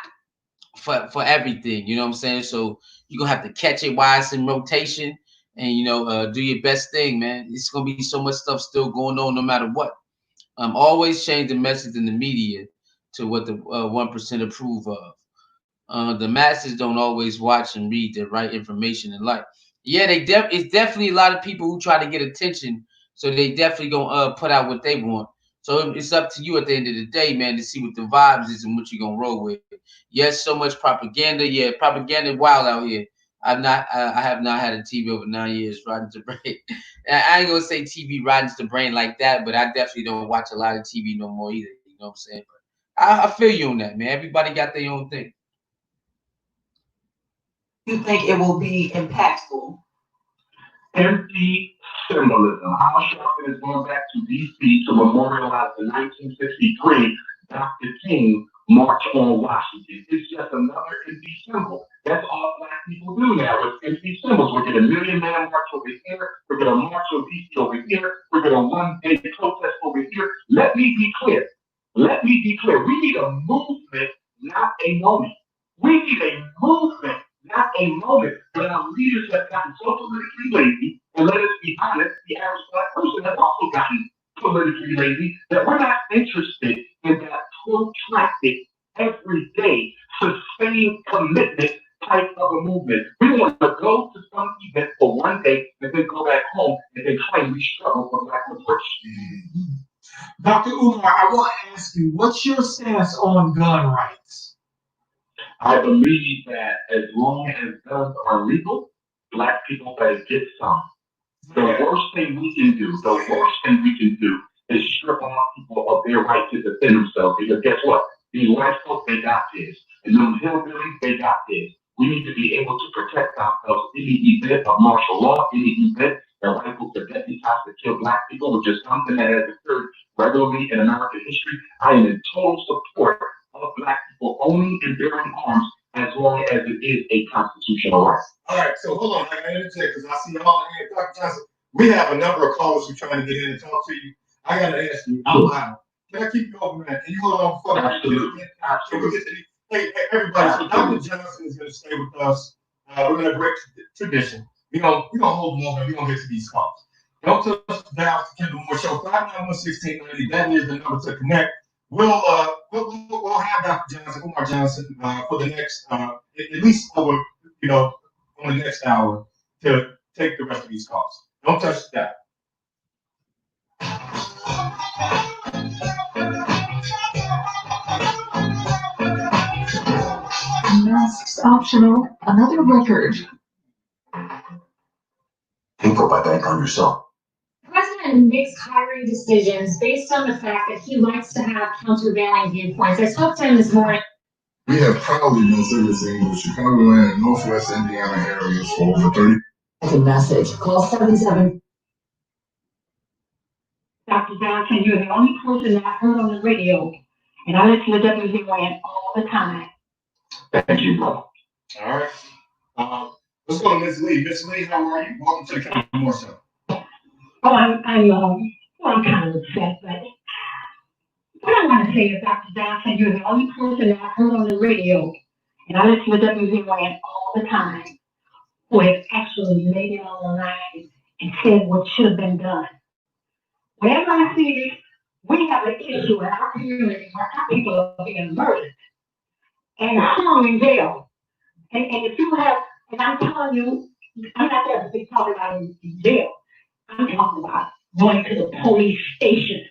S1: for everything. You know what I'm saying? So you're gonna have to catch it while it's in rotation, and do your best thing, man. It's gonna be so much stuff still going on no matter what. Always change the message in the media to what the 1% approve of. The masses don't always watch and read the right information in life. Yeah, it's definitely a lot of people who try to get attention, so they definitely gonna put out what they want. So it's up to you at the end of the day, man, to see what the vibes is and what you're gonna roll with. Yes, so much propaganda. Yeah, propaganda wild out here. I have not had a TV over 9 years riding to brain. I ain't gonna say TV riding to the brain like that, but I definitely don't watch a lot of TV no more either. You know what I'm saying? But I feel you on that, man. Everybody got their own thing.
S5: You think it will be impactful?
S3: Empty symbolism. How Sharpton is going back to D.C. to memorialize the 1963 Dr. King March on Washington. It's just another empty symbol. That's all Black people do now. It's empty symbols. We're going to Million Man March over here. We're going to march on D.C. over here. We're going to one-day protest over here. Let me be clear. We need a movement, not a moment. We need a movement, not a moment. But our leaders have gotten so politically lazy, and let us be honest, the average Black person has also gotten politically lazy, that we're not interested in that protracted, everyday, sustained commitment type of a movement. We want to go to some event for one day and then go back home and then claim we struggle for Black liberation.
S2: Dr. Umar, I want to ask you, what's your stance on gun rights?
S3: I believe that as long as guns are legal, Black people better get some. The worst thing we can do is strip off people of their right to defend themselves. Because guess what? These white folks, they got this. And them hillbillies, they got this. We need to be able to protect ourselves in the event of martial law, in the event that white folks are deputized to kill Black people, which is something that has occurred regularly in American history. I am in total support of Black people owning and bearing arms as long as it is a constitutional right.
S4: All right, so hold on. I got to interject because I see all in here. Dr. Johnson, we have a number of callers who are trying to get in and talk to you. I got to ask you out loud. Can I keep you open, man? Can you hold on for
S3: Absolutely.
S4: Hey, everybody. So Dr. Johnson is going to stay with us. We're going to break tradition. We don't hold them over. We're going to get to these calls. Don't touch the dial to Kendall Moore Show. 591-1690. That is the number to connect. We'll have Dr. Johnson, Umar Johnson, for the next at least over on the next hour to take the rest of these calls. Don't touch that.
S5: Masks optional. Another record.
S6: Info by bank on yourself.
S7: The president makes hiring decisions based on the fact that he likes to have countervailing viewpoints. I spoke to him this morning.
S8: We have proudly been servicing the Chicagoland and Northwest Indiana areas for over 30.
S7: A message. Call 77.
S9: Dr. Johnson, you're the only person that I heard on the radio, and I listen to WZYN all the time.
S3: Thank you, bro.
S4: All right. Let's go to Miss Lee. Miss Lee, how are you? Welcome to the County More Show.
S9: Oh, I'm kind of upset, but what I want to say is, Dr. Johnson, you're the only person that I heard on the radio, and I listen to WZYN all the time, who has actually laid it on the line and said what should have been done. Whenever I see this, we have an issue in our community where our people are being murdered and hung in jail. And if you have, and I'm telling you, I'm not there to be talking about in jail. I'm talking about going to the police station.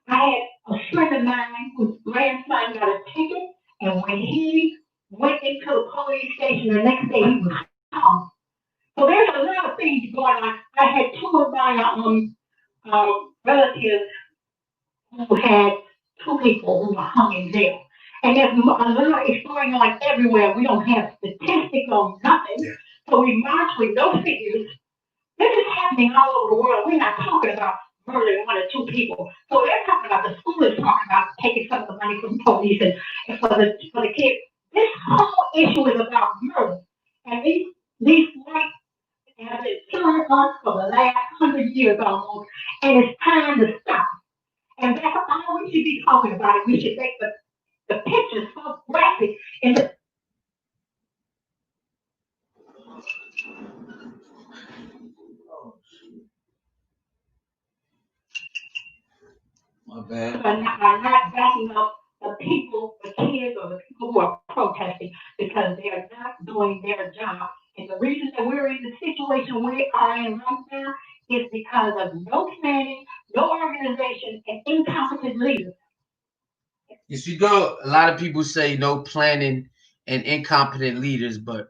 S9: I had a friend of mine whose grandson got a ticket, and when he went into the police station the next day, he was hung. So there's a lot of things going on. I had two of my relatives who had two people who were hung in jail. And there's a lot is going on everywhere. We don't have statistics on nothing. Yeah. So we march with those figures. This is happening all over the world. We're not talking about murdering one or two people. So they're talking about, the school is talking about taking some of the money from police and for the kids. This whole issue is about murder. And these white have been killing us for the last 100 years almost, and it's time to stop. And that's all we should be talking about. It. We should make the pictures so graphic and the
S1: My bad.
S9: are not backing up the people, the kids, or the people who are protesting because they are not doing their job. And the reason that we're in the situation we are in right now is because of no planning, no organization, and incompetent leaders.
S1: Yes, you go. A lot of people say no planning and incompetent leaders, but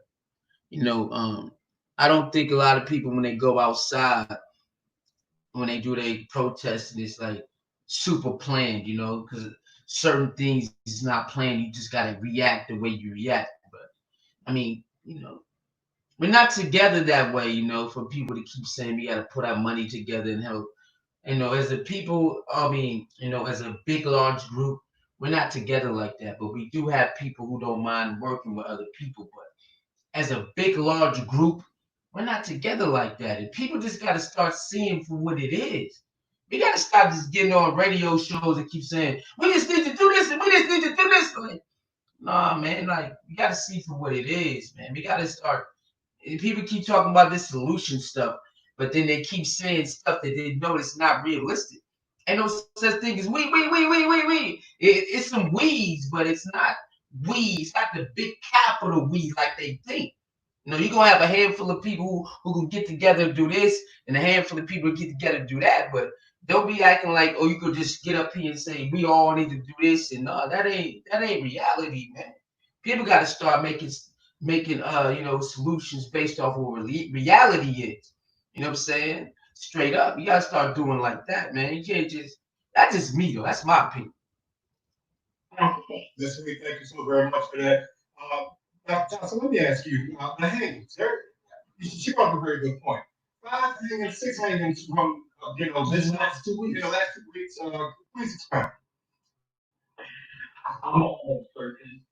S1: I don't think a lot of people when they go outside, when they do their protesting, it's like super planned, because certain things is not planned. You just gotta react the way you react. But I mean, we're not together that way, for people to keep saying we gotta put our money together and help. As a people, as a big, large group, we're not together like that. But we do have people who don't mind working with other people. But as a big, large group, we're not together like that. And people just got to start seeing for what it is. We got to stop just getting on radio shows and keep saying, we just need to do this and we just need to do this. Like, nah, man, like, we got to see for what it is, man. We got to start. And people keep talking about this solution stuff, but then they keep saying stuff that they know it's not realistic. Ain't no such thing as we. It's some weeds, but it's not we. It's not the big capital we like they think. You're gonna have a handful of people who can get together and do this, and a handful of people who get together and do that. But don't be acting like, oh, you could just get up here and say we all need to do this, and no, that ain't reality, man. People got to start making solutions based off of what reality is. You know what I'm saying? Straight up, you gotta start doing like that, man. You can't just. That's just me, though. That's my opinion.
S4: Miss Lee, thank you so very much for that. Dr. Johnson, let me ask you, the hangings. She brought up a very good point. 5 hangings, 6 hangings from this last 2 weeks. Please explain.
S3: I'm almost certain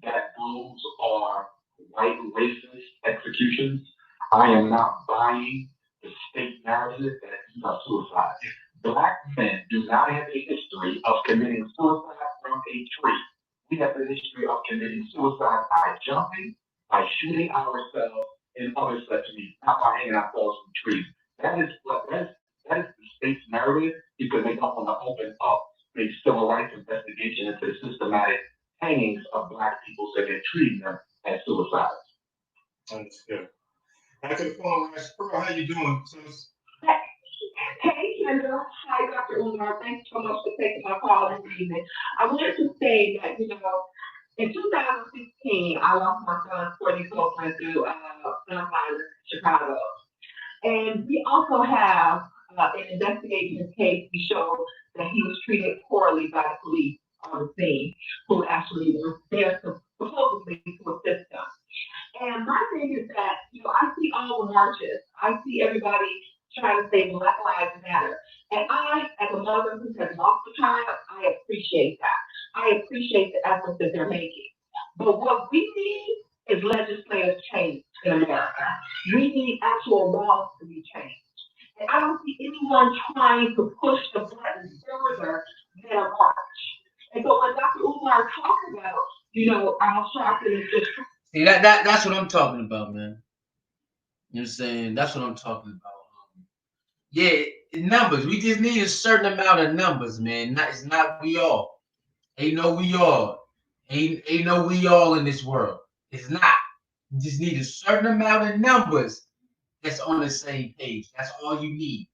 S3: that those are white racist executions. I am not buying the state narrative that these are suicides. Black men do not have a history of committing suicide from a tree. We have a history of committing suicide by jumping, by shooting ourselves, and other such means, not by hanging ourselves from trees. That is the state's narrative because they don't want to open up a civil rights investigation into the systematic hangings of Black people, so they're treating them as suicides.
S4: Understood. Back to the phone, Pearl, how you doing, sis?
S9: Hey, Kendra. Hi, Dr. Umar. Thanks so much for taking my call this evening. I wanted to say that, in 2016, I lost my son, Courtney Copeland, to gun violence in Chicago. And we also have an investigation case we show that he was treated poorly by the police on the scene, who actually was there to supposedly to assist him. And my thing is that, I see all the marches. I see everybody trying to say Black Lives Matter. And I time, I appreciate that. I appreciate the efforts that they're making. But what we need is legislative change in America. We need actual laws to be changed. And I don't see anyone trying to push the button further than a march. And so when Dr. Umar talked about, our shopping is just.
S1: See, that's what I'm talking about, man. You know what I'm saying? That's what I'm talking about. Yeah, numbers. We just need a certain amount of numbers, man. It's not we all. Ain't no we all. Ain't no we all in this world. It's not. You just need a certain amount of numbers that's on the same page. That's all you need.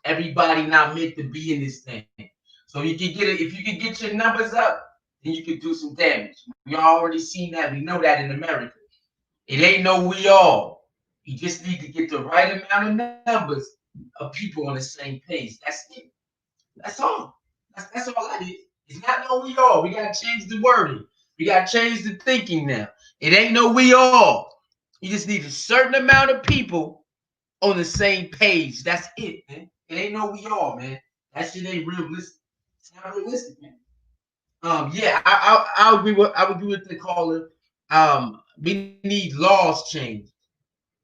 S1: Everybody not meant to be in this thing. So you can get it. If you can get your numbers up, then you can do some damage. We already seen that. We know that in America. It ain't no we all. You just need to get the right amount of numbers of people on the same page. That's it. That's all. That's all I did. It's not no we all. We gotta change the wording. We gotta change the thinking now. It ain't no we all. You just need a certain amount of people on the same page. That's it, man. It ain't no we all, man. That shit ain't realistic. It's not realistic, man. Yeah, I agree with the caller. We need laws changed.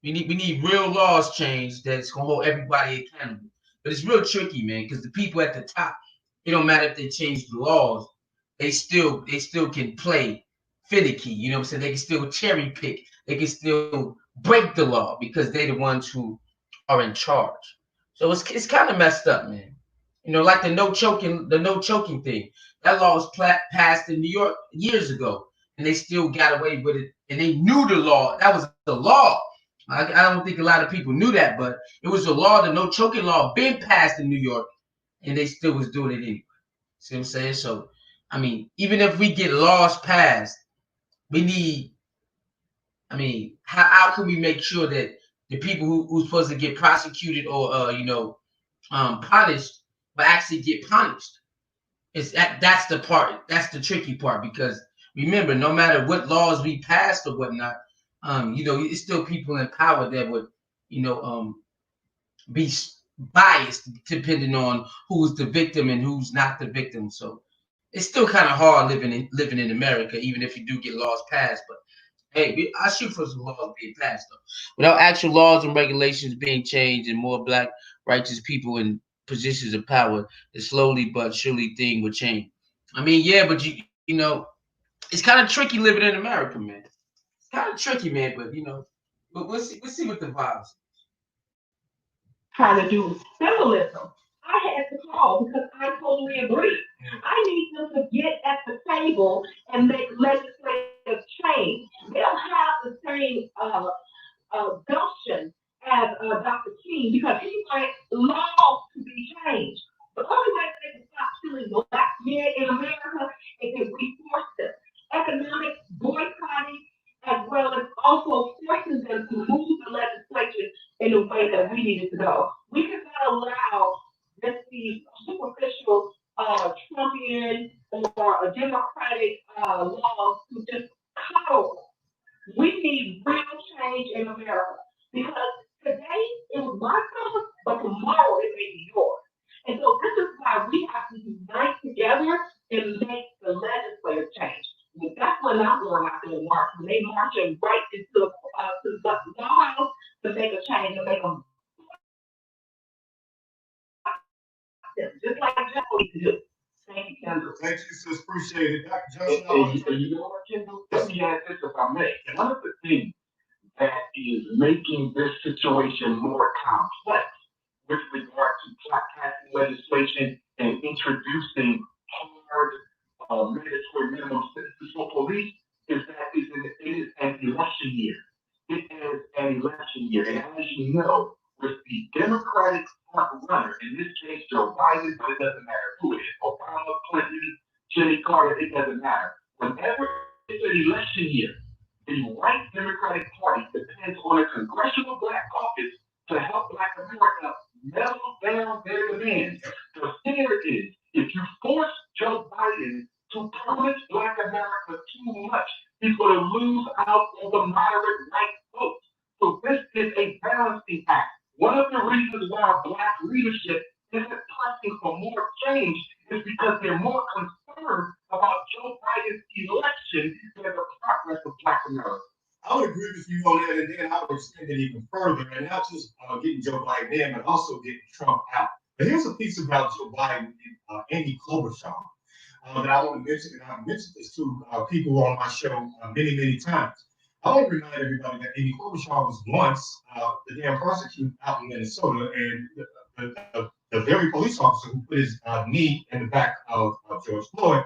S1: We need real laws changed that's gonna hold everybody accountable. But it's real tricky, man, because the people at the top, it don't matter if they change the laws, they still can play finicky. You know what I'm saying? They can still cherry pick. They can still break the law because they're the ones who are in charge. So it's kind of messed up, man. Like the no choking thing. That law was passed in New York years ago, and they still got away with it. And they knew the law. That was the law. I don't think a lot of people knew that, but it was a law. The no choking law been passed in New York, and they still was doing it anyway. See what I'm saying? So, I mean, even if we get laws passed, we need. I mean, how can we make sure that the people who's supposed to get prosecuted or punished but actually get punished? That's the part. That's the tricky part because remember, no matter what laws we passed or whatnot, it's still people in power that would, be biased depending on who's the victim and who's not the victim. So it's still kind of hard living in America, even if you do get laws passed. But hey, I shoot for some laws being passed though. Without actual laws and regulations being changed and more black righteous people in positions of power, the slowly but surely thing will change. I mean, yeah, but it's kind of tricky living in America, man. It's kind of tricky, man. But but we'll see what the vibes.
S9: Trying to do symbolism. I had to call because I totally agree. I need them to get at the table and make legislative change. They don't have the same gumption as Dr. King because he wants laws to be changed. The only way they can stop killing black men in America is if we force them. Economic boycotting, as well as also forcing them to move the legislation in the way that we need it to go. We cannot allow these superficial Trumpian or Democratic laws to just coddle. We need real change in America because today it was my color, but tomorrow it may be yours. And so this is why we have to unite together and make the legislative change. Well, that's when I'm going out there and march. When they marching right into the White House to make a change and make them just like Joe used to do. Thank you, Kendall.
S4: Thank you, sis. Appreciate it. Dr. Johnson,
S3: And you know what, Kendall? Let me add this if I may. One of the things that is making this situation more complex with regard to passing legislation and introducing hard mandatory minimum sentences for police is that it is an election year. It is an election year. And as you know, with the Democratic front runner, in this case, Joe Biden, but it doesn't matter who it is, Obama, Clinton, Jimmy Carter, it doesn't matter. Whenever it's an election year, the white Democratic Party depends on a congressional black caucus to help black America mellow down their demands. The fear is if you force Joe Biden to promise black America too much, he's going to lose out on the moderate right vote. So this is a balancing act. One of the reasons why black leadership isn't pressing for more change is because they're more concerned about Joe Biden's election than the progress of Black America.
S4: I would agree with you on that, and then I would extend it even further, and not just getting Joe Biden in, but also getting Trump out. But here's a piece about Joe Biden and Amy Klobuchar that I want to mention, and I've mentioned this to people on my show many, many times. I want to remind everybody that Amy Klobuchar was once the damn prosecutor out in Minnesota, and the very police officer who put his knee in the back of George Floyd.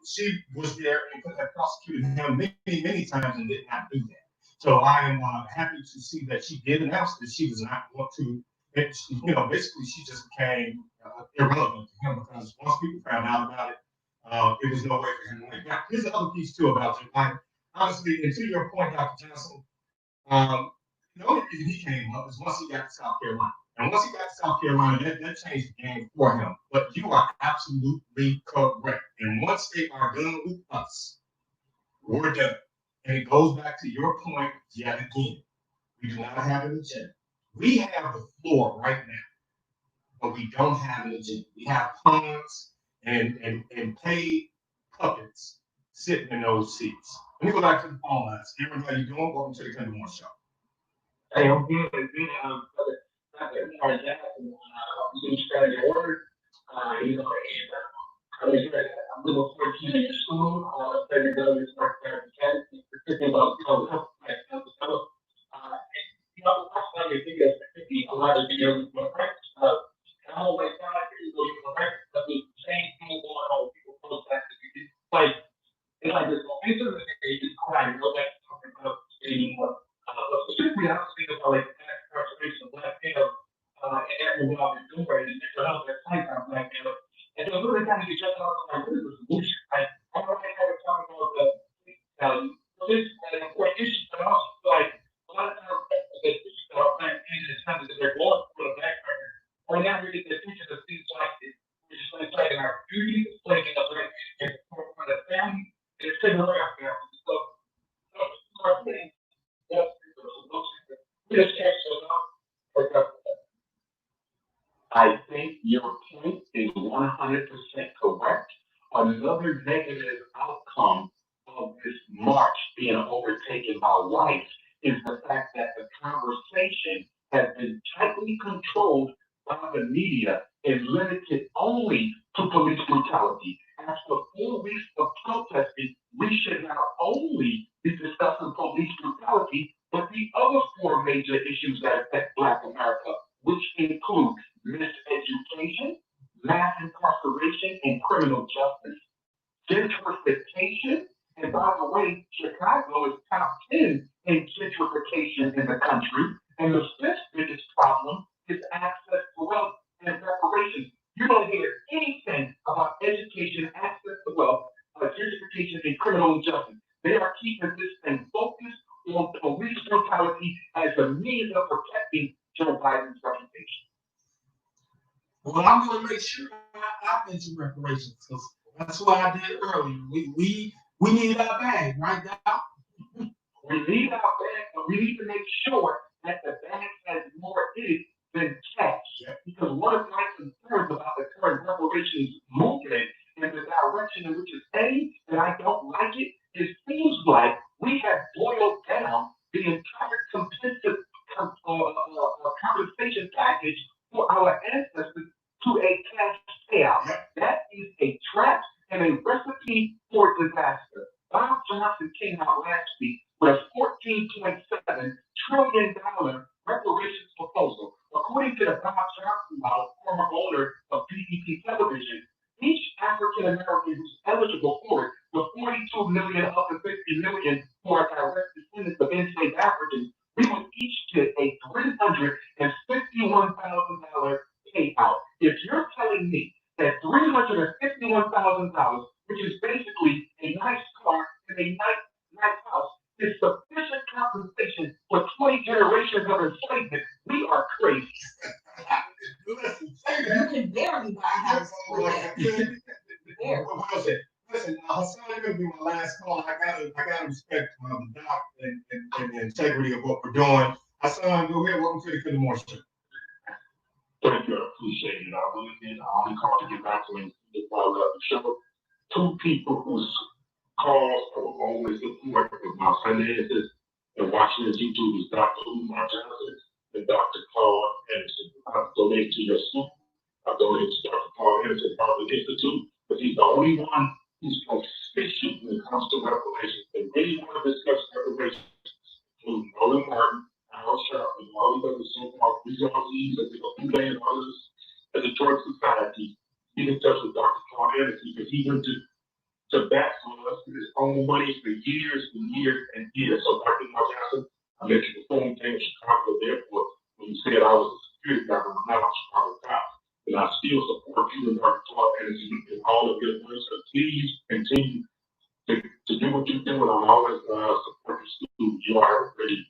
S4: She was there and could have prosecuted him many, many times and did not do that. So I am happy to see that she did announce that she does not want to. Basically, she just became irrelevant to him because once people found out about it, it was no way for him to win. Now, here's the other piece too about Joe Biden. Honestly, and to your point, Dr. Johnson, the only reason he came up is once he got to South Carolina. And once he got to South Carolina, that changed the game for him. But you are absolutely correct. And once they are done with us, we're done. And it goes back to your point yet again. We do not have an agenda. We have the floor right now, but we don't have an agenda. We have pawns and paid puppets sitting in those seats. Let me go back to the phone lines. Aaron, how you doing? Welcome to the Kendall Moore Show.
S3: Hey, I'm good. Our dad, you started your word. I was ready. I'm little 14 years old. Studied early, started therapy, particularly about a lot of videos with my practice. And I'm always trying to go to my practice. But the same thing going on. People protesting. It's like this. It's quiet. Nobody talking about anymore. But specifically, I was thinking about like the incarceration of Black males. And everyone is doing right, and mental health at the same time, Black males. And so really kind of get just out like, what is the solution? Like, I'm already kind of talking about the value. So this is an important issue, but also like a lot of times the issues that are Black men is kind of that they're going for the back burner. Right now, we get the future that seems like we're just like playing our duty, playing in the Black man for the family, and it's taking away our family. So our thing, we just can't show up or go. I think your point is 100% correct. Another negative outcome of this march being overtaken by whites is the fact that the conversation has been tightly controlled by the media and limited only to police brutality. After 4 weeks of protesting, we should not only be discussing police brutality, but the other 4 major issues that affect Black America, which include miseducation, mass incarceration, and criminal justice, gentrification, and by the way, Chicago is top 10 in gentrification in the country, and the 5th biggest problem is access to wealth and reparations. You don't hear anything about education, access to wealth, gentrification, and criminal justice. They are keeping this thing focused on police brutality as a means of protecting Joe Biden's reputation.
S2: Well, I'm going to make sure I mention reparations because that's what I did earlier. We need our bag, right, Doc?
S3: We need our bag, but we need to make sure that the bag has more in it than cash. Yeah. Because one of my concerns about the current reparations movement and the direction in which it's heading, and I don't like it, it seems like we have boiled down the entire compensation package for our ancestors to a cash payout. Yep. That is a trap and a recipe for disaster. Bob Johmson came out last week with a $14.7 trillion reparations proposal. According to the Bob Johmson model, former owner of BDP Television, each African American who's eligible for it, the 42 million up to 50 million who are direct descendants of enslaved Africans, we would each get a $351,000 payout. If you're telling me that $351,000, which is basically a nice car and a nice house, is sufficient compensation for 20 generations of enslavement, we are crazy.
S5: You can barely buy a house with that.
S4: Listen, Hassan, you're gonna be my last call. I gotta respect the doc and the integrity of what we're doing. Hassan, go ahead. Welcome to the Kendall Moore Show.
S3: Thank you, I appreciate it. I really did. I only called to get back to me before I left the show. Two people whose calls I will always support with my finances and watching the YouTube is Dr. Umar Johnson and Dr. Claude Anderson. I donate to your school. I donate to Dr. Claude Anderson Harvard Institute, but he's the only one who's proficient when it comes to reparations. They really want to discuss reparations, including Roland Martin, Al Sharpton, all these other so-called resources that they go through and others as a Detroit society. Get in touch with Dr. Claude Anderson because he went to bat for us with his own money for years and years and years. So Dr. Johnson, I mentioned the same thing in Chicago Airport when you said I was a security guard, but now I'm Chicago cop. And I still support you and Dr. Claude Anderson and all of your work. So please continue to do what you're doing. I'm always support your students. You are ready.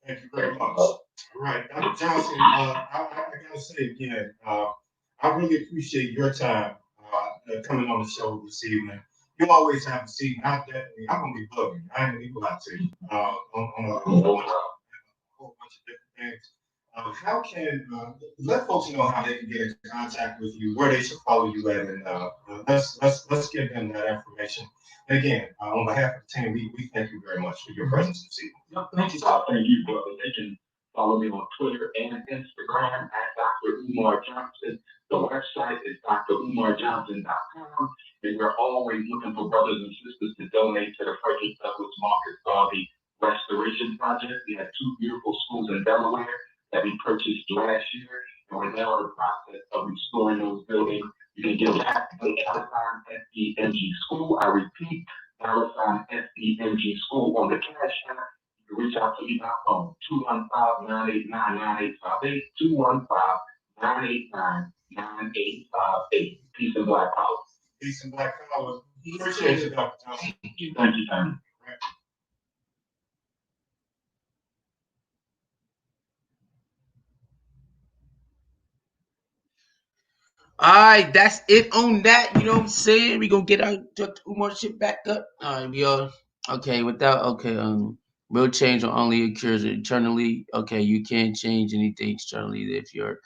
S4: Thank you very much. All right, Dr. Johnson, I gotta say again, I really appreciate your time coming on the show this evening. You always have a seat. I'm gonna be bugging. I ain't gonna even lie to you on a whole bunch of different things. How can let folks know how they can get in contact with you, where they should follow you at, and let's give them that information. And again, on behalf of the team, we thank you very much for your presence this evening.
S3: No, thank you. Thank you, brother. They can follow me on Twitter and Instagram at Dr. Umar Johnson. The website is drumarjohnson.com. And we're always looking for brothers and sisters to donate to the Frederick Douglass Marcus Garvey Restoration Project. We had two beautiful schools in Delaware that we purchased last year, and we're now in the process of restoring those buildings. You can get that at $SEMG School. I repeat, $SEMG School on the cash app. You can reach out to me by phone, 215-989-9858, 215-989-9858. Peace and Black Power.
S4: Peace and Black Power. Appreciate it, Dr. Johnson.
S3: Thank you, Tony.
S1: All right, that's it on that. You know what I'm saying? We gonna get our Dr. Umar shit back up. All right, we all okay. Without okay, real change will only occurs internally. Okay, you can't change anything externally if your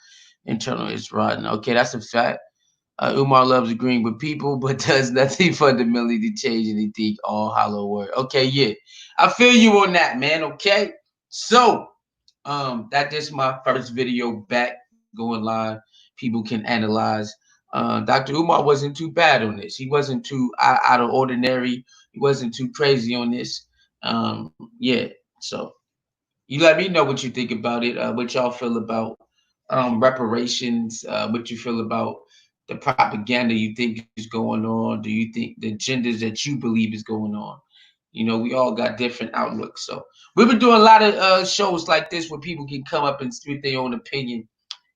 S1: internal is rotten. Okay, that's a fact. Umar loves agreeing with people, but does nothing fundamentally to change anything. All hollow word. Okay, yeah, I feel you on that, man. Okay, so that is my first video back going live. People can analyze. Dr. Umar wasn't too bad on this. He wasn't too out of ordinary. He wasn't too crazy on this. Yeah. So you let me know what you think about it. What y'all feel about reparations? What you feel about the propaganda you think is going on? Do you think the agendas that you believe is going on? You know, we all got different outlooks. So we've been doing a lot of shows like this where people can come up and speak their own opinion.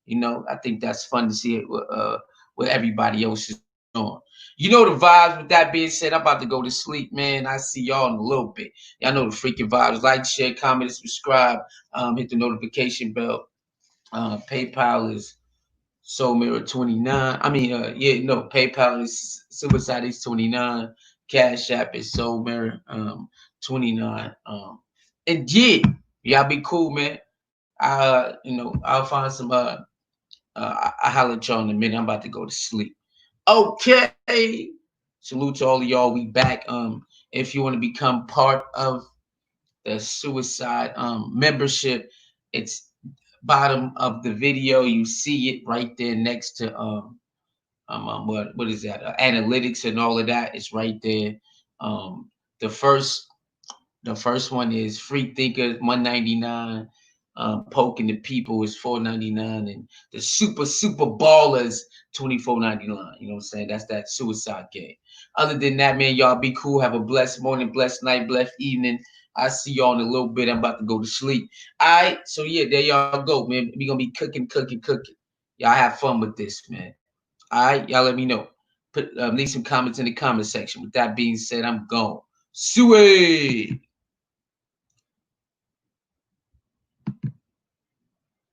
S1: You know, I think that's fun to see it what everybody else is on. You know the vibes. With that being said, I'm about to go to sleep, man. I see y'all in a little bit. Y'all know the freaking vibes. Like, share, comment, and subscribe. Hit the notification bell. PayPal is Soul Mirror 29. I mean, PayPal is Suicide is 29. Cash App is Soul Mirror 29. And yeah, y'all be cool, man. I'll find some I'll holler at y'all in a minute. I'm about to go to sleep. Okay. Salute to all of y'all. We back. If you want to become part of the suicide membership, it's bottom of the video. You see it right there next to what is that? Analytics and all of that. It's right there. The first one is Free Thinker 199. Poking the people is $4.99, and the super ballers $24.99. You know what I'm saying? That's that suicide game. Other than that, man, y'all be cool. Have a blessed morning, blessed night, blessed evening. I see y'all in a little bit. I'm about to go to sleep. All right, so yeah, there y'all go, man. We gonna be cooking. Y'all have fun with this, man. All right, y'all let me know. Leave some comments in the comment section. With that being said, I'm gone. Suey.